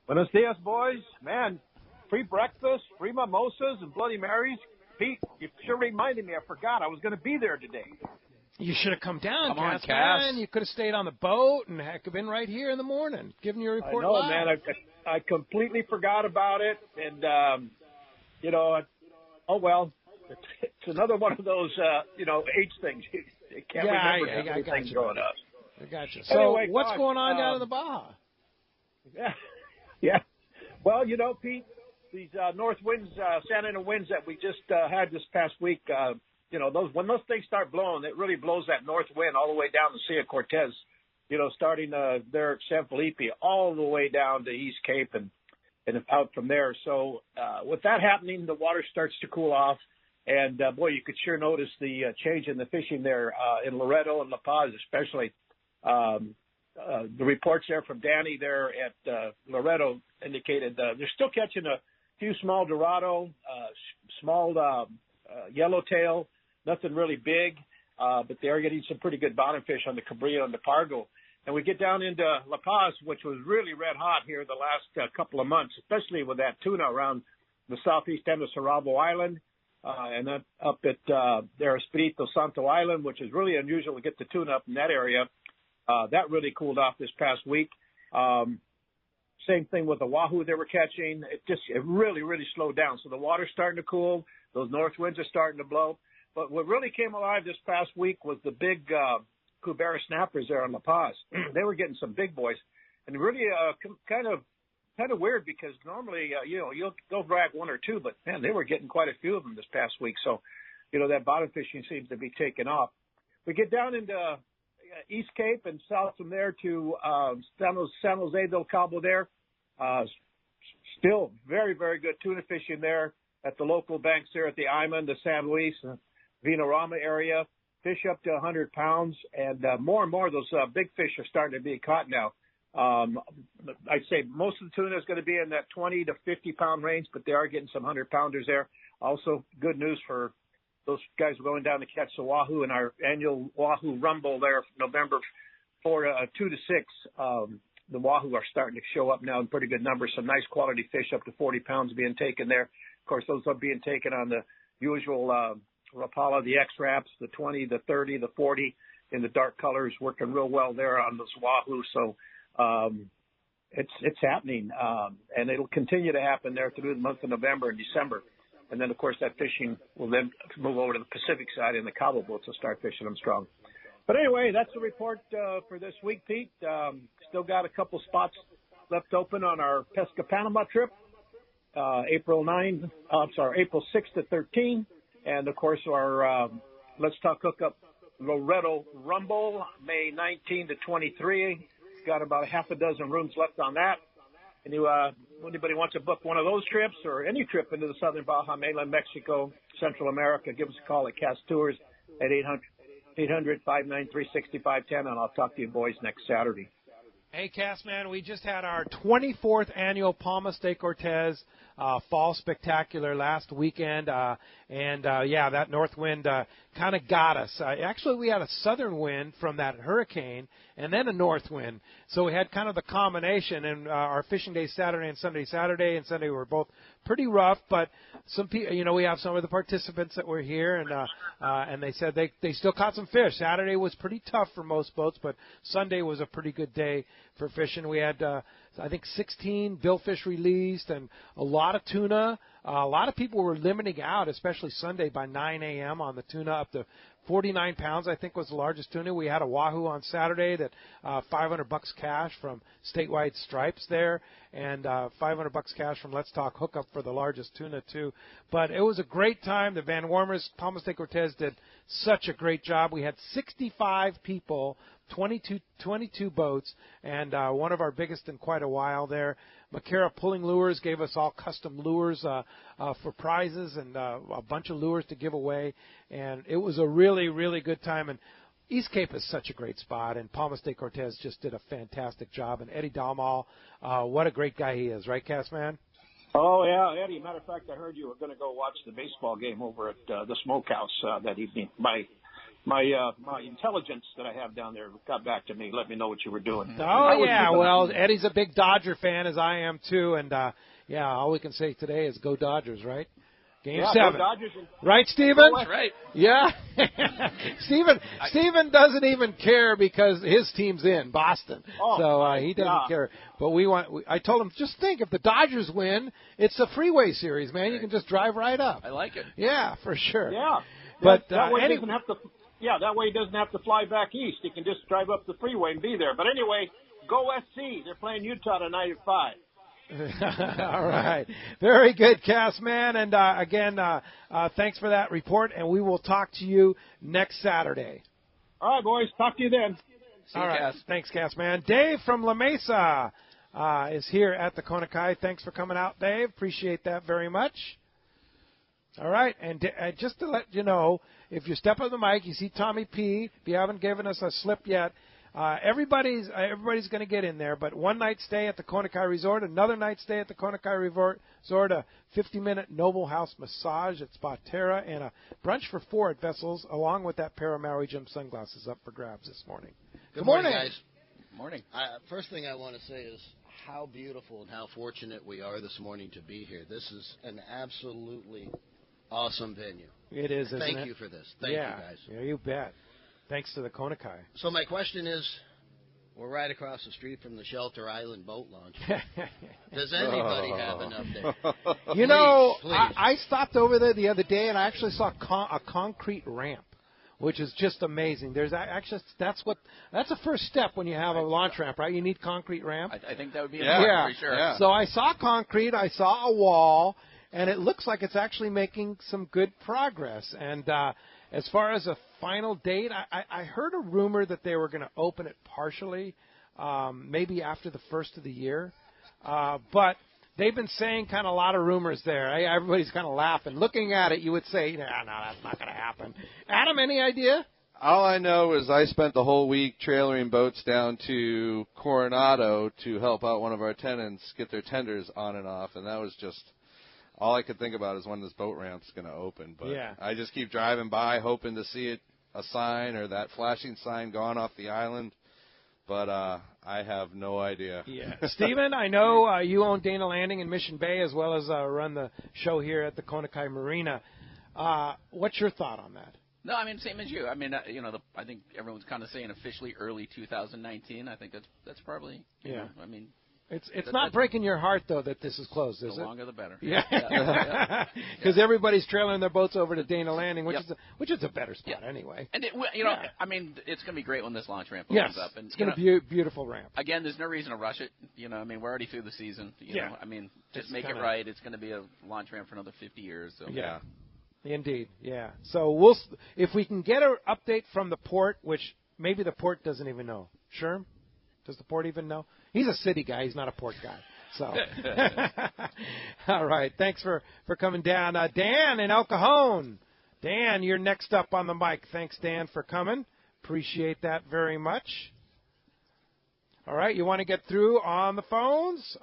Buenos dias, boys. Man, free breakfast, free mimosas, and Bloody Marys. Pete, you sure reminded me. I forgot I was going to be there today. You should have come down, Come on, Cass. Cass. Man. You could have stayed on the boat and heck, been right here in the morning, giving you a report I know, live. man. I completely forgot about it, and you know, oh well. It's another one of those, age things. You can't remember everything growing up. I got you. So Anyway, what's gosh, going on down in the Baja? Yeah. Well, Pete, these north winds, Santa Ana winds that we just had this past week, when those things start blowing, it really blows that north wind all the way down the Sea of Cortez, starting there at San Felipe all the way down to East Cape and out from there. So with that happening, the water starts to cool off. And, boy, you could sure notice the change in the fishing there in Loreto and La Paz, especially. The reports there from Danny there at Loreto indicated they're still catching a few small Dorado, small yellowtail, nothing really big, but they are getting some pretty good bottom fish on the Cabrillo and the Pargo. And we get down into La Paz, which was really red hot here the last couple of months, especially with that tuna around the southeast end of Cerralbo Island. And then up at their Espiritu Santo Island, which is really unusual to get the tuna up in that area. That really cooled off this past week. Same thing with the wahoo they were catching. It really, really slowed down. So the water's starting to cool. Those north winds are starting to blow. But what really came alive this past week was the big Cubera snappers there on La Paz. They were getting some big boys. And really kind of weird because normally, they'll drag one or two, but, man, they were getting quite a few of them this past week. So, that bottom fishing seems to be taking off. We get down into East Cape and south from there to San Jose del Cabo there. Still very, very good tuna fishing there at the local banks there at the Iman, the San Luis, Vinorama area. Fish up to 100 pounds, and more and more of those big fish are starting to be caught now. I'd say most of the tuna is going to be in that 20 to 50 pound range, but they are getting some 100 pounders there. Also, good news for those guys going down to catch the wahoo in our annual wahoo rumble there, November 2 to 6. The wahoo are starting to show up now in pretty good numbers. Some nice quality fish up to 40 pounds being taken there. Of course, those are being taken on the usual Rapala, the X-Raps, the 20, the 30, the 40 in the dark colors, working real well there on those wahoo. So it's happening, and it'll continue to happen there through the month of November and December. And then, of course, that fishing will then move over to the Pacific side, and the Cabo boats will start fishing them strong. But anyway, that's the report for this week, Pete. Still got a couple spots left open on our Pesca Panama trip, April 6th to 13. And, of course, our Let's Talk Hookup Loreto Rumble, May 19 to 23. Got about half a dozen rooms left on that. And anybody wants to book one of those trips or any trip into the southern Baja, mainland Mexico, Central America, give us a call at Cass Tours at 800-593-6510, and I'll talk to you boys next Saturday. Hey, Cass, man, we just had our 24th annual Palmas de Cortez Fall Spectacular last weekend, and that north wind kind of got us. Actually, we had a southern wind from that hurricane and then a north wind, so we had kind of the combination, and our fishing days Saturday and Sunday were both pretty rough, but some people, we have some of the participants that were here, and they said they still caught some fish. Saturday was pretty tough for most boats, but Sunday was a pretty good day for fishing. We had, I think, 16 billfish released and a lot of tuna. A lot of people were limiting out, especially Sunday, by 9 a.m. on the tuna up to 49 pounds, I think, was the largest tuna. We had a wahoo on Saturday that $500 cash from Statewide Stripes there, and $500 cash from Let's Talk Hookup for the largest tuna, too. But it was a great time. The Van Wormers, Palmas de Cortez, did such a great job. We had 65 people, 22 boats, and one of our biggest in quite a while there. Macara Pulling Lures gave us all custom lures for prizes and a bunch of lures to give away, and it was a really, really good time. And East Cape is such a great spot, and Palmas de Cortez just did a fantastic job. And Eddie Dalmal, what a great guy he is, right, Cass, man? Oh, yeah, Eddie. Matter of fact, I heard you were going to go watch the baseball game over at the Smokehouse that evening. My intelligence that I have down there got back to me, let me know what you were doing. Oh, yeah, well, Eddie's a big Dodger fan, as I am, too, and, all we can say today is go Dodgers, right? Game yeah, 7. Go Dodgers. Right, Steven? That's right. Yeah. Steven doesn't even care because his team's in Boston. So he doesn't care. But I told him, just think, if the Dodgers win, it's a freeway series, man. You can just drive right up. I like it. Yeah, for sure. Yeah. But that way he doesn't have to. Yeah, that way he doesn't have to fly back east. He can just drive up the freeway and be there. But anyway, go SC. They're playing Utah tonight at 5. All right. Very good, Cass, man. And again, thanks for that report, and we will talk to you next Saturday. All right, boys. Talk to you then. See you, Cass. Thanks, Cass, man. Dave from La Mesa is here at the Kona Kai. Thanks for coming out, Dave. Appreciate that very much. All right, and just to let you know, if you step on the mic, you see Tommy P. If you haven't given us a slip yet, everybody's going to get in there. But one night stay at the Kona Kai Resort, another night stay at the Kona Kai Resort, a 50-minute Noble House massage at Spa Terra, and a brunch for 4 at Vessels, along with that pair of Maui Jim sunglasses up for grabs this morning. Good morning, guys. Good morning. First thing I want to say is how beautiful and how fortunate we are this morning to be here. This is an absolutely awesome venue. It is, isn't it? Thank you for this. Thank you, guys. Yeah, you bet. Thanks to the Kona Kai. So my question is, we're right across the street from the Shelter Island boat launch. Does anybody have an update? You know, I stopped over there the other day, and I actually saw a concrete ramp, which is just amazing. There's actually that's the first step when you have a launch ramp, right? You need concrete ramp. I think that would be important for sure. Yeah. So I saw concrete, I saw a wall, and it looks like it's actually making some good progress. And as far as a final date, I heard a rumor that they were going to open it partially, maybe after the first of the year. But they've been saying kind of a lot of rumors there. Everybody's kind of laughing. Looking at it, you would say, no, that's not going to happen. Adam, any idea? All I know is I spent the whole week trailering boats down to Coronado to help out one of our tenants get their tenders on and off, and that was just all I could think about is when this boat ramp's going to open. But I just keep driving by hoping to see it, a sign or that flashing sign gone off the island. But I have no idea. Yeah. Stephen, I know you own Dana Landing in Mission Bay as well as run the show here at the Kona Kai Marina. What's your thought on that? No, I mean, same as you. I mean, I think everyone's kind of saying officially early 2019. I think that's probably, you know, I mean. It's not breaking your heart, though, that this is closed, is it? The longer the better. Yeah. Because everybody's trailing their boats over to Dana Landing, which is a better spot anyway. And, I mean, it's going to be great when this launch ramp opens up. And, it's going to be a beautiful ramp. Again, there's no reason to rush it. I mean, we're already through the season. You know, I mean, just make it right. It's going to be a launch ramp for another 50 years. So. Yeah. Indeed, yeah. So if we can get an update from the port, which maybe the port doesn't even know. Sherm? Does the port even know? He's a city guy. He's not a port guy. So, all right. Thanks for coming down. Dan in El Cajon. Dan, you're next up on the mic. Thanks, Dan, for coming. Appreciate that very much. All right. You want to get through on the phones?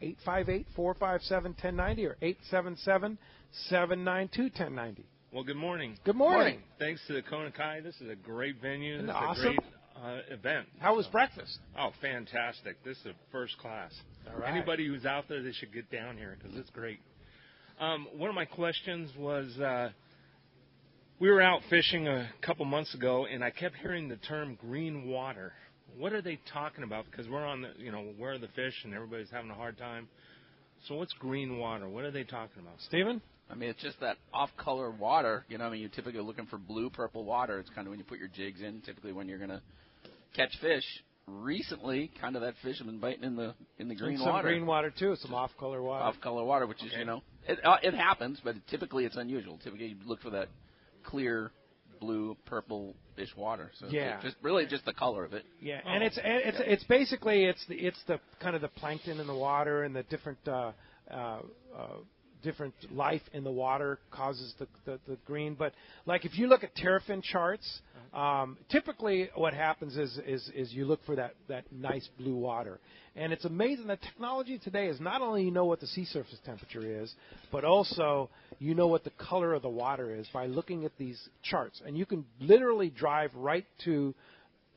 858-457-1090 or 877-792-1090. Well, good morning. Good morning. Thanks to the Kona Kai. This is a great venue. This awesome. is a great event. How was breakfast? Oh, fantastic. This is first class. All right. Anybody who's out there, they should get down here because it's great. One of my questions was we were out fishing a couple months ago, and I kept hearing the term green water. What are they talking about? Because we're on the, where are the fish, and everybody's having a hard time. So what's green water? What are they talking about? Stephen? I mean, it's just that off-color water. I mean, you're typically looking for blue, purple water. It's kind of when you put your jigs in, typically when you're going to catch fish. Recently, kind of that fish have been biting in the green some water. Some green water, too. Some off-color water. Off-color water, which is, it happens, but typically it's unusual. Typically you look for that clear, blue, purple-ish water. So just the color of it. Yeah, and it's basically it's the kind of the plankton in the water and the different different life in the water causes the green. But like if you look at terrafin charts, typically what happens is you look for that nice blue water. And it's amazing that technology today is not only you know what the sea surface temperature is, but also you know what the color of the water is by looking at these charts. And you can literally drive right to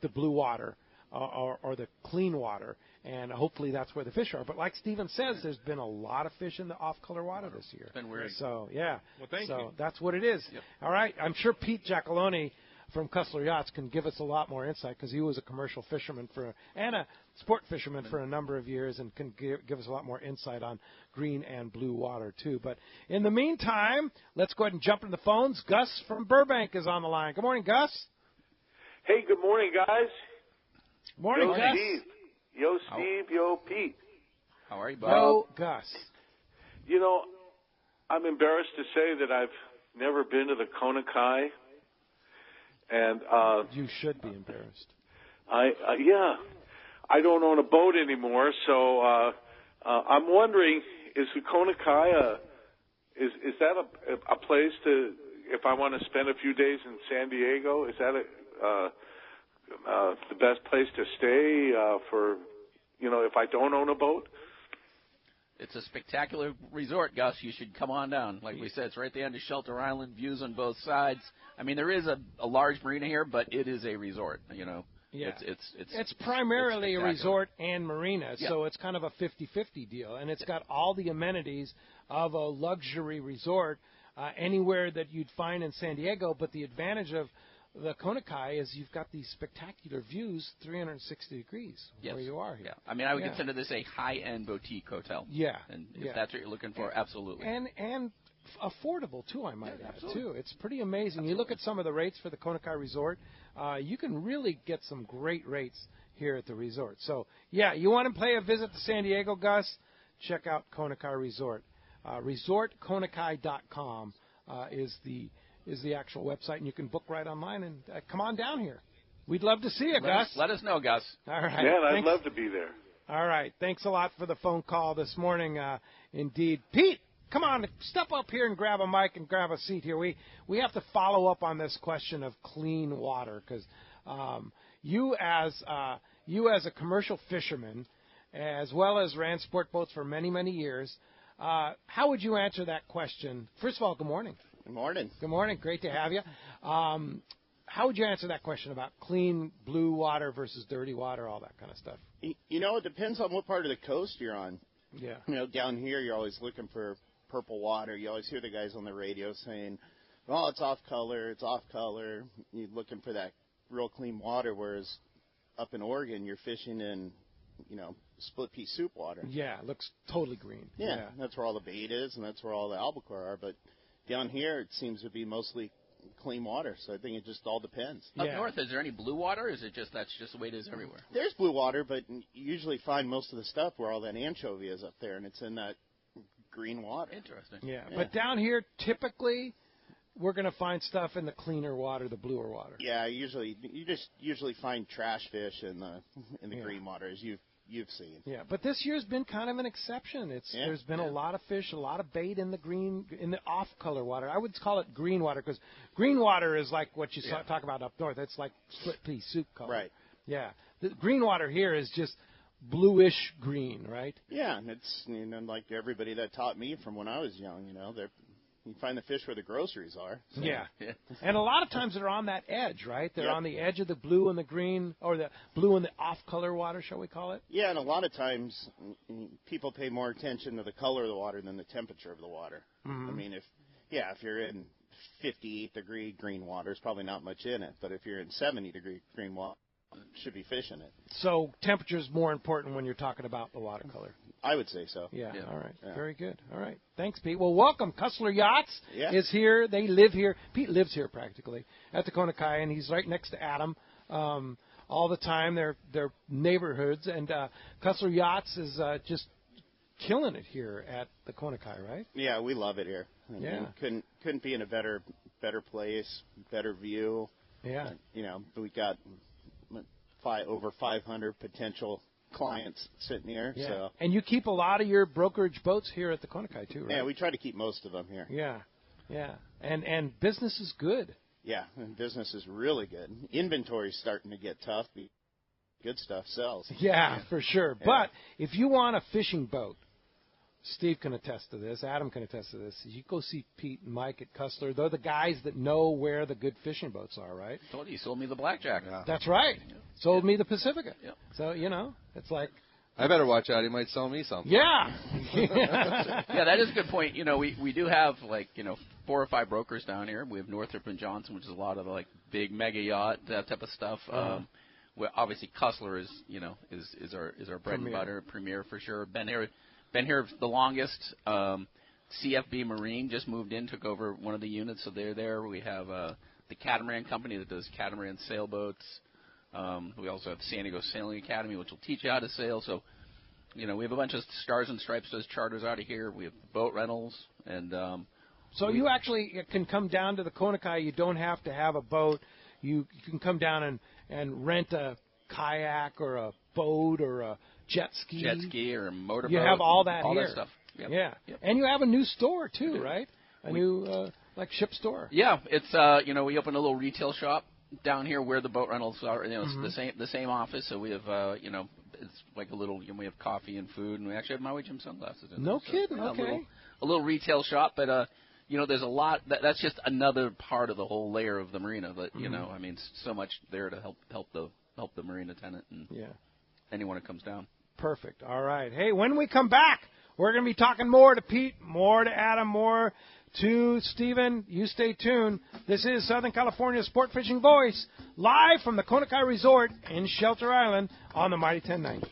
the blue water or the clean water, and hopefully that's where the fish are. But like Steven says, there's been a lot of fish in the off-color water this year. It's been weird. So, yeah. Well, thank you. That's what it is. Yep. All right. I'm sure Pete Giacalone from Cussler Yachts can give us a lot more insight because he was a commercial fisherman and a sport fisherman for a number of years and can give us a lot more insight on green and blue water, too. But in the meantime, let's go ahead and jump in the phones. Gus from Burbank is on the line. Good morning, Gus. Hey, good morning, guys. Morning, yo, Gus. Steve. Yo, Steve. Yo, Pete. How are you, Bob? Yo, Gus. You know, I'm embarrassed to say that I've never been to the Kona Kai. And you should be embarrassed. Yeah, I don't own a boat anymore, so I'm wondering: is the Kona Kai is that a place to, if I want to spend a few days in San Diego? Is that the best place to stay for, if I don't own a boat? It's a spectacular resort, Gus. You should come on down. Like we said, it's right at the end of Shelter Island, views on both sides. I mean, there is a large marina here, but it is a resort, Yeah. It's primarily a resort and marina, Yeah. so it's kind of a 50-50 deal. And it's got all the amenities of a luxury resort anywhere that you'd find in San Diego, but the advantage of the Kona Kai is you've got these spectacular views 360 degrees Yes. where you are here. Yeah. I mean, I would consider this a high-end boutique hotel. Yeah. And if that's what you're looking for, absolutely. And affordable, too, I might add, too. It's pretty amazing. You look at some of the rates for the Kona Kai Resort, you can really get some great rates here at the resort. So, yeah, you want to pay a visit to San Diego, Gus? Check out Kona Kai Resort. ResortKonakai.com is the actual website, and you can book right online and come on down here. We'd love to see you, Gus. Let us know, Gus. All right. Man, I'd love to be there. All right. Thanks a lot for the phone call this morning. Indeed. Pete, come on, step up here and grab a mic and grab a seat here. We have to follow up on this question of clean water because you as a commercial fisherman, as well as ran sport boats for many, many years, how would you answer that question? First of all, good morning. Good morning. Good morning. Great to have you. How would you answer that question about clean blue water versus dirty water, all that kind of stuff? It depends on what part of the coast you're on. Yeah. Down here, you're always looking for purple water. You always hear the guys on the radio saying, "Oh, it's off color. It's off color." You're looking for that real clean water, whereas up in Oregon, you're fishing in, split pea soup water. Yeah, it looks totally green. Yeah, that's where all the bait is, and that's where all the albacore are. But down here, it seems to be mostly clean water, so I think it just all depends. Up north, is there any blue water, or is it that's just the way it is everywhere? There's blue water, but you usually find most of the stuff where all that anchovy is up there, and it's in that green water. Interesting. Yeah, but down here, typically, we're going to find stuff in the cleaner water, the bluer water. Yeah, you just usually find trash fish in the green water, as you've seen. Yeah, but this year's been kind of an exception. There's been a lot of fish, a lot of bait in the off-color water. I would call it green water because green water is like what you talk about up north. It's like split pea soup color. Right. Yeah. The green water here is just bluish green, right? Yeah, and it's like everybody that taught me from when I was young. You find the fish where the groceries are. So. Yeah. And a lot of times they're on that edge, right? They're on the edge of the blue and the green, or the blue and the off-color water, shall we call it? Yeah, and a lot of times people pay more attention to the color of the water than the temperature of the water. Mm-hmm. I mean, if you're in 58-degree green water, there's probably not much in it. But if you're in 70-degree green water, should be fish in it. So temperature's more important when you're talking about the watercolor. I would say so. Yeah. All right. Yeah. Very good. All right. Thanks, Pete. Well, welcome. Cussler Yachts is here. They live here. Pete lives here practically at the Kona Kai, and he's right next to Adam all the time. They're neighborhoods, and Cussler Yachts is just killing it here at the Kona Kai, right? Yeah, we love it here. I mean, couldn't be in a better place, better view. Yeah. We got over 500 potential clients sitting here. Yeah. So. And you keep a lot of your brokerage boats here at the Kona Kai too, right? Yeah, we try to keep most of them here. Yeah. And business is good. Yeah, and business is really good. Inventory's starting to get tough. Good stuff sells. Yeah, for sure. Yeah. But if you want a fishing boat Steve can attest to this, Adam can attest to this. You go see Pete and Mike at Cussler. They're the guys that know where the good fishing boats are, right? Told you, he sold me the blackjack. That's right. Sold me the Pacifica. So, it's like... I better watch out. He might sell me something. Yeah. Yeah, that is a good point. We do have, 4 or 5 brokers down here. We have Northrop and Johnson, which is a lot of, big mega yacht, that type of stuff. Obviously, Cussler is our bread and butter, Premier for sure. Been here the longest. CFB Marine just moved in, took over one of the units, so they're there. We have the Catamaran Company that does catamaran sailboats. We also have San Diego Sailing Academy, which will teach you how to sail. So, we have a bunch of Stars and Stripes does charters out of here. We have boat rentals, and so you actually can come down to the Kona Kai. You don't have to have a boat. You can come down and rent a kayak or a boat or a jet ski or a motorboat. You have all that all here. That stuff. Yep. Yeah, Yep. And you have a new store too, right? A new ship store. Yeah, it's we opened a little retail shop down here where the boat rentals are. It's the same office. So we have it's like a little. We have coffee and food, and we actually have Maui Jim sunglasses. In No there. kidding. So, Okay. A little retail shop, but there's a lot. That's just another part of the whole layer of the marina. That so much there to help the marine attendant and anyone that comes down. Perfect. All right. Hey, when we come back, we're going to be talking more to Pete, more to Adam, more to Stephen. You stay tuned. This is Southern California Sport Fishing Voice, live from the Kona Kai Resort in Shelter Island on the Mighty 1090.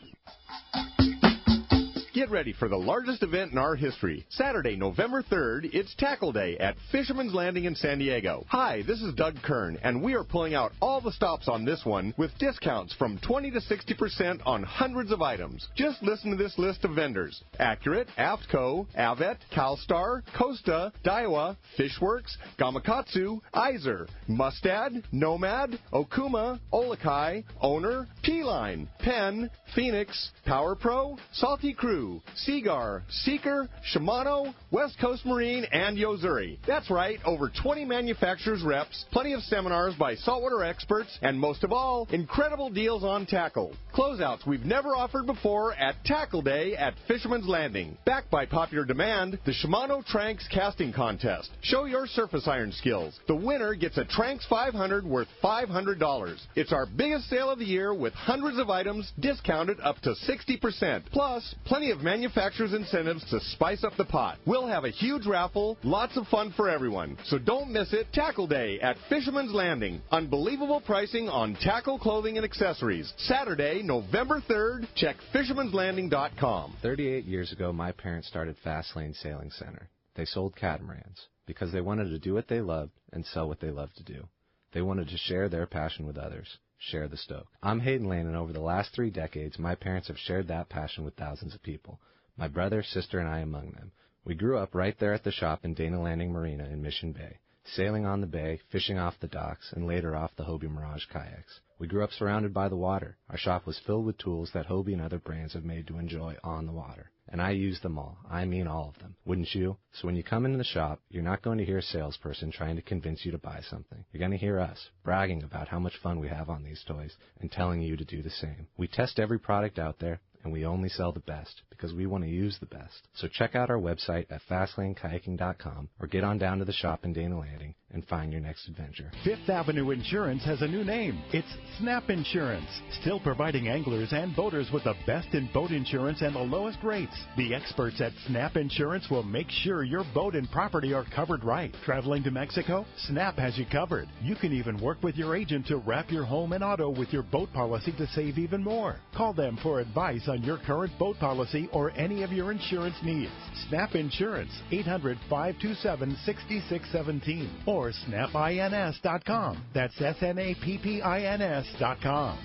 Get ready for the largest event in our history. Saturday, November 3rd, it's Tackle Day at Fisherman's Landing in San Diego. Hi, this is Doug Kern, and we are pulling out all the stops on this one with discounts from 20 to 60% on hundreds of items. Just listen to this list of vendors. Accurate, Aftco, Avet, CalStar, Costa, Daiwa, Fishworks, Gamakatsu, Iser, Mustad, Nomad, Okuma, Olakai, Owner, P-Line, Penn, Phoenix, Power Pro, Salty Crew, Seagar, Seeker, Shimano, West Coast Marine, and Yozuri. That's right, over 20 manufacturers reps, plenty of seminars by saltwater experts, and most of all, incredible deals on tackle. Closeouts we've never offered before at Tackle Day at Fisherman's Landing. Backed by popular demand, the Shimano Tranks Casting Contest. Show your surface iron skills. The winner gets a Tranks 500 worth $500. It's our biggest sale of the year with hundreds of items discounted up to 60%. Plus, plenty of manufacturers' incentives to spice up the pot. We'll have a huge raffle, lots of fun for everyone. So don't miss it. Tackle Day at Fisherman's Landing. Unbelievable pricing on tackle, clothing, and accessories. Saturday, November 3rd. Check fishermanslanding.com. 38 years ago, my parents started Fastlane Sailing Center. They sold catamarans because they wanted to do what they loved and sell what they loved to do. They wanted to share their passion with others. Share the stoke. I'm Hayden Lane, and over the last 3 decades, my parents have shared that passion with thousands of people. My brother, sister, and I among them. We grew up right there at the shop in Dana Landing Marina in Mission Bay, sailing on the bay, fishing off the docks, and later off the Hobie Mirage kayaks. We grew up surrounded by the water. Our shop was filled with tools that Hobie and other brands have made to enjoy on the water. And I use them all. I mean all of them. Wouldn't you? So when you come into the shop, you're not going to hear a salesperson trying to convince you to buy something. You're going to hear us bragging about how much fun we have on these toys and telling you to do the same. We test every product out there, and we only sell the best because we want to use the best. So check out our website at FastlaneKayaking.com or get on down to the shop in Dana Landing and find your next adventure. Fifth Avenue Insurance has a new name. It's Snap Insurance, still providing anglers and boaters with the best in boat insurance and the lowest rates. The experts at Snap Insurance will make sure your boat and property are covered right. Traveling to Mexico? Snap has you covered. You can even work with your agent to wrap your home and auto with your boat policy to save even more. Call them for advice on your current boat policy or any of your insurance needs. Snap Insurance, 800-527-6617 or snapins.com. That's SNAPPINS.com.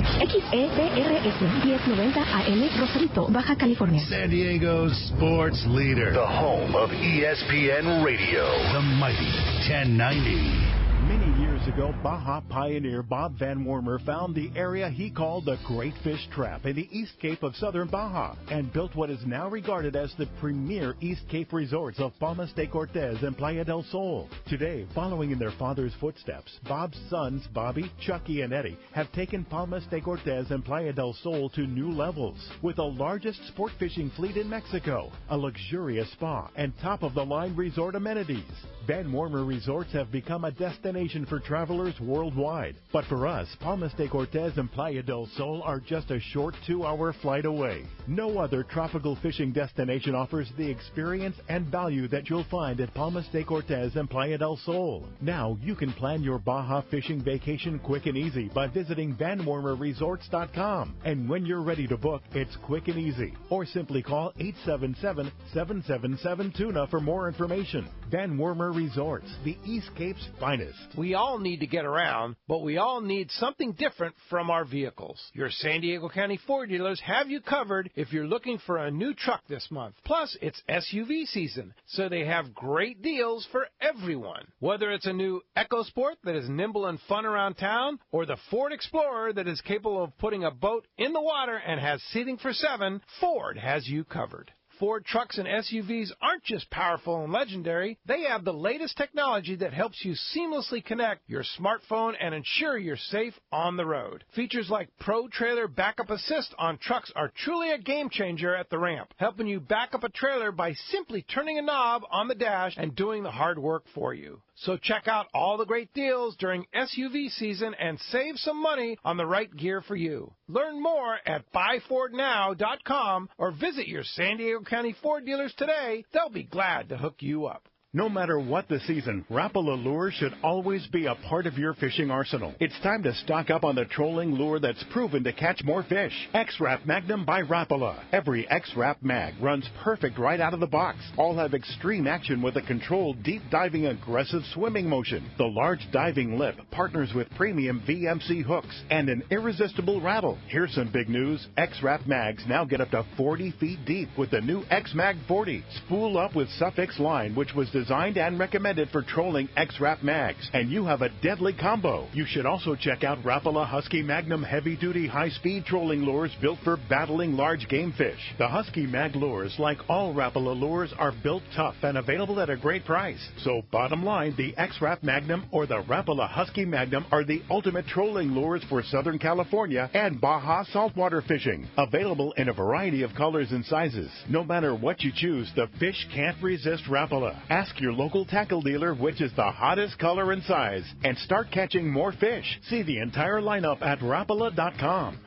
XEPRS 1090 AM Rosarito, Baja California. San Diego's sports leader. The home of ESPN Radio. The mighty 1090. Many years years ago, Baja pioneer Bob Van Wormer found the area he called the Great Fish Trap in the East Cape of southern Baja and built what is now regarded as the premier East Cape resorts of Palmas de Cortez and Playa del Sol. Today, following in their father's footsteps, Bob's sons, Bobby, Chucky, and Eddie, have taken Palmas de Cortez and Playa del Sol to new levels with the largest sport fishing fleet in Mexico, a luxurious spa, and top-of-the-line resort amenities. Van Wormer Resorts have become a destination for travelers worldwide. But for us, Palmas de Cortez and Playa del Sol are just a short 2-hour flight away. No other tropical fishing destination offers the experience and value that you'll find at Palmas de Cortez and Playa del Sol. Now you can plan your Baja fishing vacation quick and easy by visiting VanWormerResorts.com. And when you're ready to book, it's quick and easy. Or simply call 877-777-TUNA for more information. Van Wormer Resorts, the East Cape's finest. We all need to get around, but we all need something different from our vehicles. Your San Diego County Ford dealers have you covered if you're looking for a new truck this month. Plus, it's SUV season, so they have great deals for everyone. Whether it's a new EcoSport that is nimble and fun around town, or the Ford Explorer that is capable of putting a boat in the water and has seating for 7, Ford has you covered. Ford trucks and SUVs aren't just powerful and legendary. They have the latest technology that helps you seamlessly connect your smartphone and ensure you're safe on the road. Features like Pro Trailer Backup Assist on trucks are truly a game changer at the ramp, helping you back up a trailer by simply turning a knob on the dash and doing the hard work for you. So check out all the great deals during SUV season and save some money on the right gear for you. Learn more at buyfordnow.com or visit your San Diego County Ford dealers today. They'll be glad to hook you up. No matter what the season, Rapala lure should always be a part of your fishing arsenal. It's time to stock up on the trolling lure that's proven to catch more fish. X-Rap Magnum by Rapala. Every X-Rap Mag runs perfect right out of the box. All have extreme action with a controlled, deep-diving, aggressive swimming motion. The large diving lip partners with premium VMC hooks and an irresistible rattle. Here's some big news. X-Rap Mags now get up to 40 feet deep with the new X-Mag 40. Spool up with Suffix line, which was designed and recommended for trolling X-Rap Mags, and you have a deadly combo. You should also check out Rapala Husky Magnum heavy-duty high-speed trolling lures built for battling large game fish. The Husky Mag lures, like all Rapala lures, are built tough and available at a great price. So bottom line, the X-Rap Magnum or the Rapala Husky Magnum are the ultimate trolling lures for Southern California and Baja saltwater fishing. Available in a variety of colors and sizes. No matter what you choose, the fish can't resist Rapala. Ask your local tackle dealer which is the hottest color and size and start catching more fish. See the entire lineup at Rapala.com.